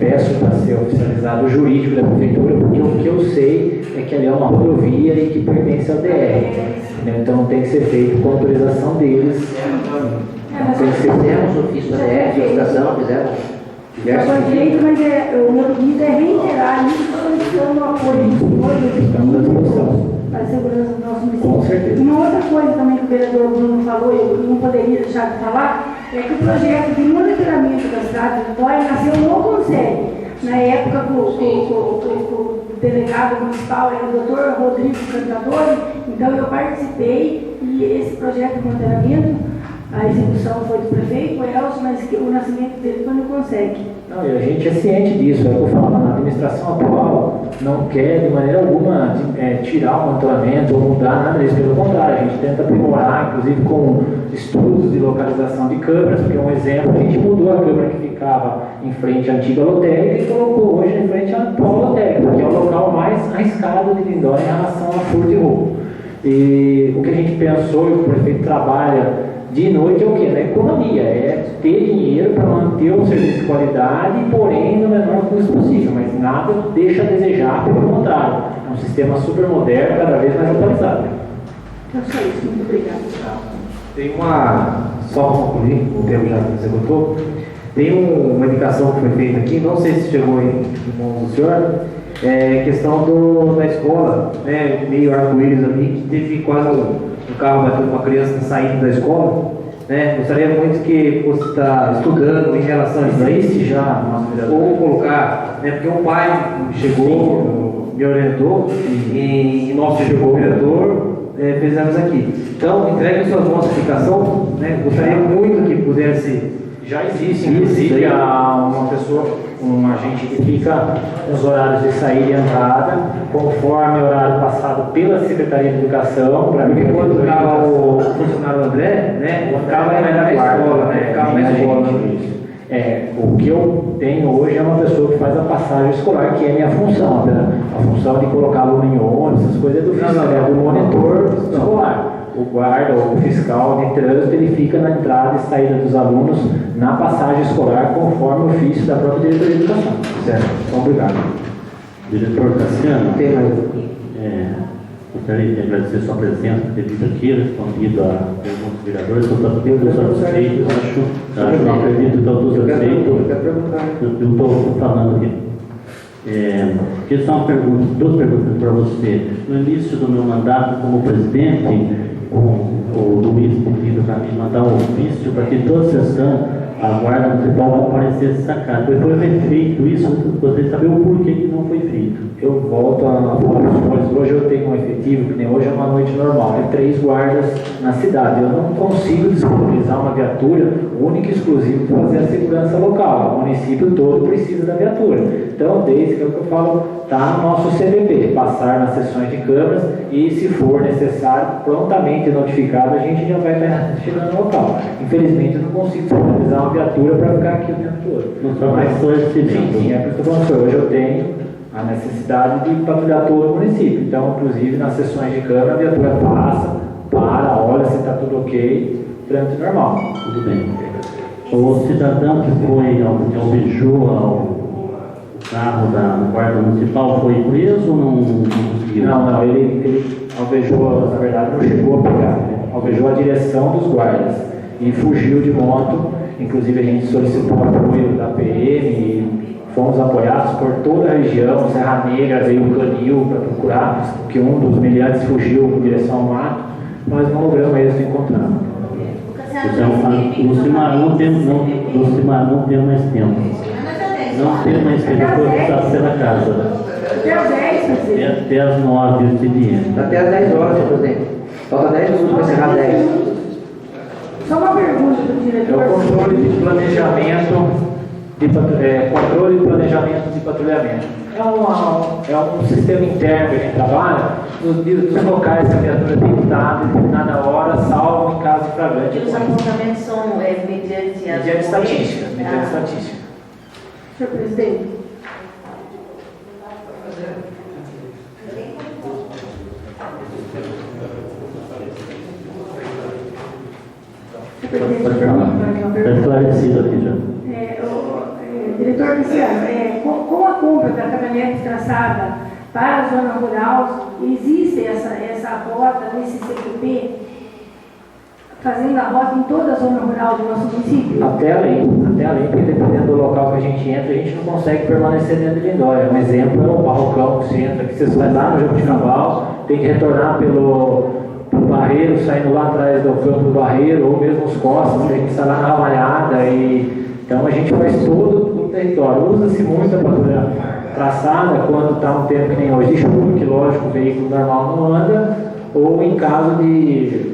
peço para ser oficializado o jurídico da prefeitura, porque o que eu sei é que ali é uma rodovia e que pertence ao DR. Né? Então tem que ser feito com autorização deles. Tem que ser Fizemos ofício da DR, solicitação, fizemos diversos Foi feito, mas o meu pedido é reiterar isso, solicitando o apoio do senhor para a segurança do nosso município. Com certeza. Uma outra coisa também que o vereador Bruno falou, eu não poderia deixar de falar, é que o projeto de monitoramento da cidade de Vitória nasceu no Conselho. Na época, o delegado municipal era o doutor Rodrigo Cantadori, então eu participei e esse projeto de monitoramento, a execução foi do prefeito, foi Elcio, mas o nascimento dele foi no Conselho. Não, e a gente é ciente disso, é o que eu falo, a administração atual não quer de maneira alguma tirar o monitoramento ou mudar nada disso, pelo contrário, a gente tenta aprimorar, inclusive com estudos de localização de câmeras, porque um exemplo, a gente mudou a câmera que ficava em frente à antiga lotérica e colocou hoje em frente à atual lotérica, que é o local mais arriscado de Lindóia em relação a furto e roubo. E o que a gente pensou e o prefeito trabalha de noite é o quê? Na economia, é ter dinheiro para manter um serviço de qualidade, porém no menor custo possível, mas nada deixa a desejar, pelo contrário, é um sistema super moderno, cada vez mais atualizado. Então, só isso, muito obrigada. Tem só para concluir, o tempo já executou, tem uma indicação que foi feita aqui, não sei se chegou em mãos do senhor, questão da escola, né, meio arco-íris ali, que teve quase um carro bateu uma criança saindo da escola, né? Gostaria muito que você está estudando em relação a isso aí, já, ou colocar, né? Porque um pai chegou, me orientou, e nós chegou o vereador, fizemos aqui. Então, entregue sua nossa aplicação, né? Gostaria muito que pudesse. Já existe, inclusive, uma pessoa, um agente que fica nos horários de saída e entrada, conforme o horário passado pela Secretaria de Educação, para porque quando ficava o funcionário André, né? Ficava na escola, né? Ficava na escola. O que eu tenho hoje é uma pessoa que faz a passagem escolar, que é a minha função, né? A função de colocar aluno em ônibus, essas coisas é do monitor escolar. O guarda, o fiscal de trânsito, ele fica na entrada e saída dos alunos na passagem escolar, conforme o ofício da própria diretoria de educação. Certo? Então, obrigado. Diretor Cassiano, Tem mais gostaria de agradecer sua presença, por ter vindo aqui, respondido a perguntas dos vereadores, estou todos satisfeitos, acho, não acredito que estão todos aceitos. Eu estou falando aqui. Porque são duas perguntas para você. No início do meu mandato como presidente, o Luiz pediu para mim mandar um ofício para que toda sessão a guarda municipal comparecesse sacada. Depois foi feito isso, eu gostaria de saber o porquê que não foi feito. Eu volto a falar para os senhores, hoje eu tenho um efetivo, que nem hoje é uma noite normal, 3 guardas na cidade. Eu não consigo disponibilizar uma viatura única e exclusiva para fazer a segurança local. O município todo precisa da viatura. Então, desde que é o que eu falo, está no nosso CVP, passar nas sessões de câmaras e, se for necessário, prontamente notificado, a gente já vai estar chegando no local. Infelizmente, eu não consigo disponibilizar uma viatura para ficar aqui o tempo todo. Mas foi esse sim, é por isso que eu estou falando. Hoje eu tenho a necessidade de patrulhar todo o município. Então, inclusive, nas sessões de câmara, a viatura passa, para, olha se está tudo ok, trâmite normal. Tudo bem. O cidadão que alvejou o carro da Guarda Municipal foi preso ou não conseguiu? Não, ele alvejou, na verdade não chegou a pegar, né? Alvejou a direção dos guardas e fugiu de moto. Inclusive a gente solicitou apoio da PM e fomos apoiados por toda a região. Serra Negra veio o Canil para procurar, porque um dos meliantes fugiu em direção ao mato. Nós não logramos êxito encontrando. Então, Lucimar não tem mais tempo. Não tem mais tempo, depois está pela casa. Até às 10, presidente. Até às 9 o expediente. Até às 10 horas, senhor presidente. Falta 10 minutos para encerrar 10. Só uma pergunta do É diretor. o controle de planejamento de patrulhamento. É um sistema interno que a gente trabalha dos locais que a viatura tem que estar em determinada hora, salvo em caso de flagrante. E os apontamentos são mediante as estatística. Mediante estatística. Senhor presidente. Está esclarecido aqui já. Diretor Luciano, com a compra da caminhonete traçada para a zona rural, existe essa rota nesse CPP, fazendo a rota em toda a zona rural do nosso município? Até além, porque dependendo do local que a gente entra, a gente não consegue permanecer dentro de Lindóia. Um exemplo é o Barrocão, que você entra, que você sai lá no Jabuticabal, tem que retornar pelo Barreiro, saindo lá atrás do campo do Barreiro, ou mesmo os Costas, que a gente está lá na Ramalhada, então a gente faz todo o território. Usa-se muito a patrulha traçada quando está um tempo que nem hoje de chuva, que lógico o veículo normal não anda, ou em caso de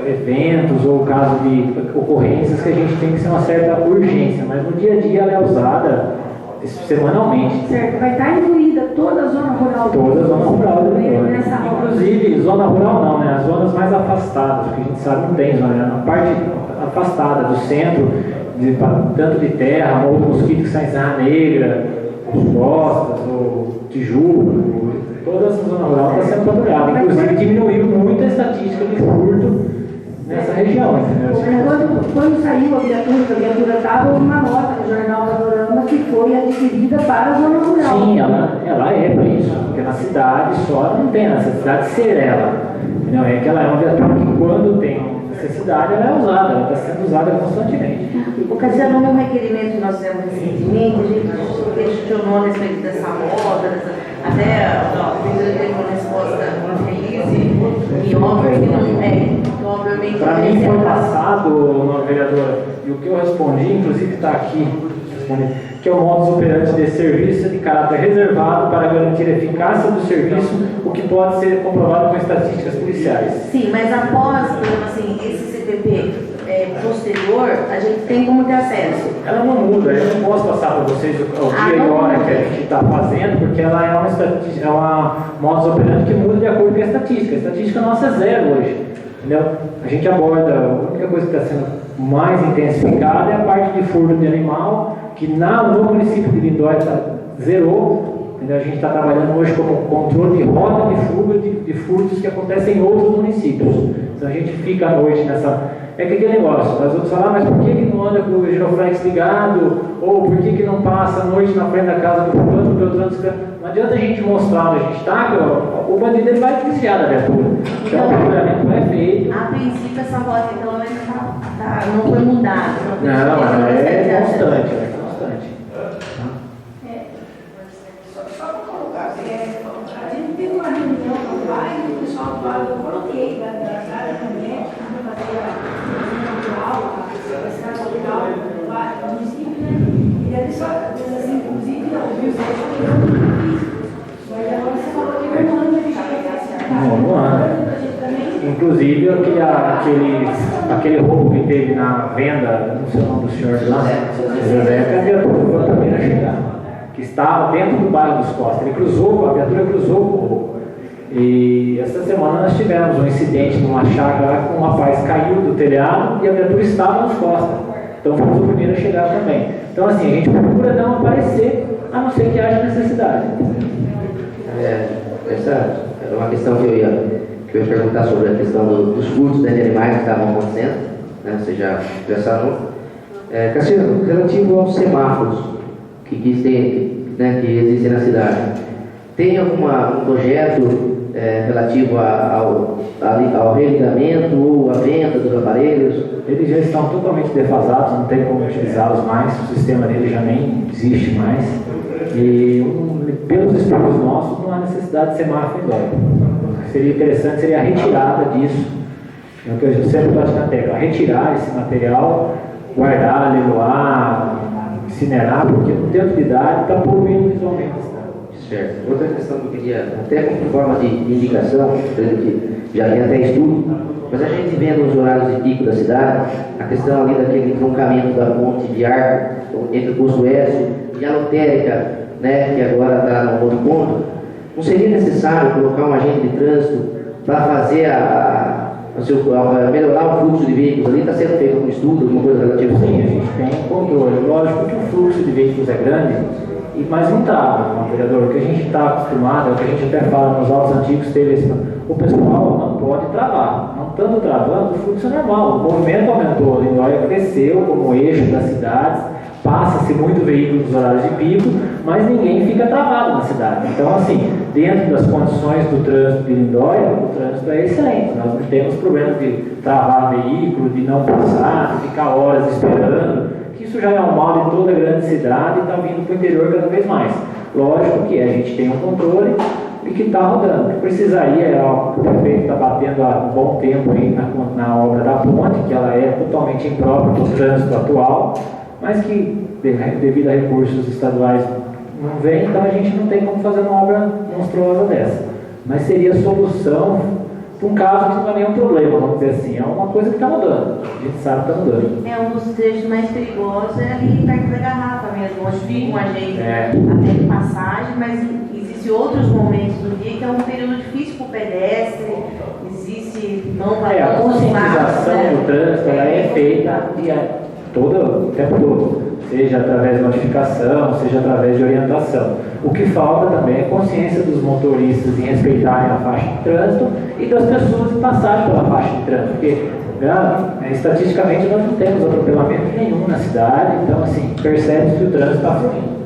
eventos ou caso de ocorrências que a gente tem que ser uma certa urgência, mas no dia a dia ela é usada semanalmente. Certo, vai estar incluída toda a zona rural. Toda a zona rural do nessa rota. Inclusive, zona rural não, né? As zonas mais afastadas, porque a gente sabe não tem zona, né? Na parte afastada do centro, tanto de terra, ou mosquito que sai em Serra Negra, os Costas, o Tijuca, toda essa zona rural está sendo patrulhada. Inclusive, diminuiu muito a estatística de furto nessa região, entendeu? Quando saiu a viatura estava uma nota no jornal Panorama que foi adquirida para a zona rural. Sim, ela é para isso, porque na cidade só não tem necessidade de ser ela. Entendeu? É que ela é uma viatura que quando tem necessidade ela é usada, ela está sendo usada constantemente. Cassiano, no requerimento que nós fizemos recentemente, a gente questionou a respeito dessa rota, até a prefeitura teve uma resposta feliz e obviamente. Para mim foi passado, vereadora, e o que eu respondi, inclusive está aqui, que é o modus operandi desse serviço de caráter reservado para garantir a eficácia do serviço, o que pode ser comprovado com estatísticas policiais. Sim, mas após, assim, esse CPP posterior, a gente tem como ter acesso. Ela não muda, eu não posso passar para vocês o dia e hora que a gente está fazendo, porque ela é uma modus operandi que muda de acordo com a estatística. A estatística nossa é zero hoje. Entendeu? A gente aborda, a única coisa que está sendo mais intensificada é a parte de furto de animal, que no município de Lindóia zerou. Entendeu? A gente está trabalhando hoje como controle de rota de fuga de furtos que acontecem em outros municípios. Então a gente fica à noite nessa. É que aquele negócio, nós vamos falar, mas por que não anda com o giroflex ligado? Ou por que não passa a noite na frente da casa do fulano, do Beltrano? Não adianta a gente mostrar onde a gente está, que o bandido ele vai desviar da viatura. Então o patrulhamento é feito. A princípio essa rota então ainda não foi mudada. Não, é constante, Só para colocar, a gente teve uma reunião lá e o pessoal falou, eu coloquei da área também, para fazer a cidade rural do município, né? E a pessoa, assim, inclusive, ouviu os mas agora você falou que não anda de não anda. Inclusive aquele roubo que teve na venda, não sei o nome do senhor lá, José, que a viatura foi a primeira a chegar, que estava dentro do bairro dos Costas. A viatura cruzou o roubo. E essa semana nós tivemos um incidente numa chácara lá que um rapaz caiu do telhado e a viatura estava nos Costas. Então fomos o primeiro a chegar também. Então assim, a gente procura não aparecer, a não ser que haja necessidade. Essa era uma questão que eu ia perguntar sobre a questão dos furtos de animais que estavam acontecendo. né? Você já sabe. Cassiano, relativo aos semáforos que existem na cidade, tem um projeto relativo ao religamento ou à venda dos aparelhos? Eles já estão totalmente defasados, não tem como utilizá-los mais, o sistema dele já nem existe mais. E pelos estudos nossos, não há necessidade de semáforo em Lindóia. Seria interessante, seria a retirada disso. É o que eu sempre bato na tecla, retirar esse material, guardar, leiloar, incinerar, porque no tempo de idade está poluindo visualmente a cidade. Certo. Outra questão que eu queria, até como forma de indicação, que já tem até estudo, mas a gente vendo os horários de pico da cidade, a questão ali daquele entroncamento da ponte de arco entre o Poço Oeste e a lotérica, né, que agora está no outro ponto, não seria necessário colocar um agente de trânsito para fazer melhorar o fluxo de veículos ali? Está sendo feito algum estudo, alguma coisa relativa? Sim, a gente tem controle. Lógico que o fluxo de veículos é grande, mas não trava, vereador. O que a gente está acostumado, o que a gente até fala nos autos antigos, o pessoal não pode travar. Não estando travando, o fluxo é normal. O movimento aumentou, Lindóia cresceu como eixo das cidades, passa-se muito veículo nos horários de pico, mas ninguém fica travado na cidade. Então, assim, dentro das condições do trânsito de Lindóia, o trânsito é excelente. Nós não temos problema de travar veículo, de não passar, de ficar horas esperando, que isso já é um mal de toda a grande cidade e está vindo para o interior cada vez mais. Lógico que a gente tem um controle e que está rodando. O que precisaria, o prefeito está batendo há um bom tempo aí na obra da ponte, que ela é totalmente imprópria do trânsito atual, mas que devido a recursos estaduais não vem, então a gente não tem como fazer uma obra monstruosa dessa. Mas seria solução para um caso que não é nenhum problema, vamos dizer assim, é uma coisa que está mudando, a gente sabe que está mudando. Um dos trechos mais perigosos é ali perto da garrafa mesmo, onde fica um agente até de passagem, mas existem outros momentos do dia que é um período difícil para o pedestre, existe não vai a conscientização do trânsito ela é feita o tempo todo, seja através de notificação, seja através de orientação. O que falta também é consciência dos motoristas em respeitarem a faixa de trânsito e das pessoas em passarem pela faixa de trânsito, porque estatisticamente nós não temos atropelamento nenhum na cidade, então assim, percebe que o trânsito está fluindo.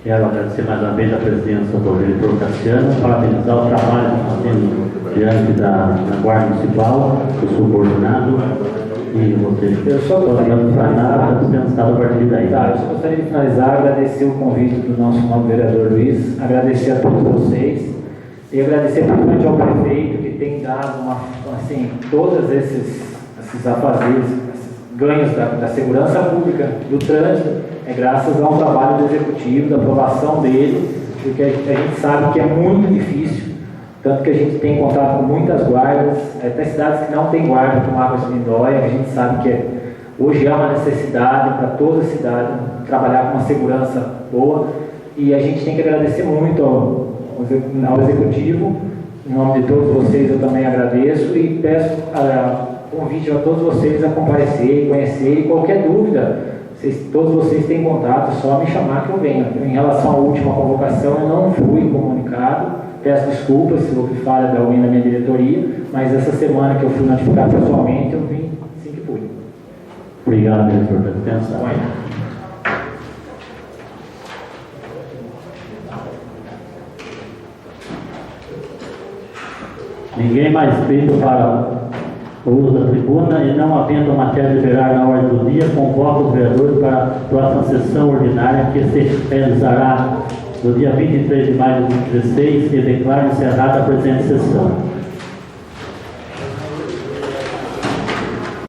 Quero agradecer mais uma vez a presença do vereador Cassiano, parabenizar o trabalho que está tendo diante da Guarda Municipal, do subordinado, e você. Eu só gostaria de finalizar, a partir daí. Eu só gostaria de finalizar, agradecer o convite do nosso novo vereador Luiz, agradecer a todos vocês e agradecer principalmente ao prefeito que tem dado todos esses afazeres, esses ganhos da segurança pública, do trânsito, graças ao trabalho do executivo, da aprovação dele, porque a gente sabe que é muito difícil, tanto que a gente tem contato com muitas guardas, até cidades que não têm guarda, como Águas de Lindóia, a gente sabe que hoje é uma necessidade para toda a cidade trabalhar com uma segurança boa, e a gente tem que agradecer muito ao executivo. Em nome de todos vocês eu também agradeço e peço convite a todos vocês a comparecer, conhecer, e qualquer dúvida, todos vocês têm contato, é só me chamar que eu venho. Em relação à última convocação, eu não fui comunicado, peço desculpas se houve falha de alguém na minha diretoria, mas essa semana que eu fui notificar pessoalmente, eu vim assim que pude. Obrigado, vereador, por pensar. Ninguém mais pedido para o uso da tribuna e não havendo a matéria liberar na ordem do dia, convoca os vereadores para a próxima sessão ordinária que se realizará no dia 23 de maio de 2016 e declara encerrada a presente sessão.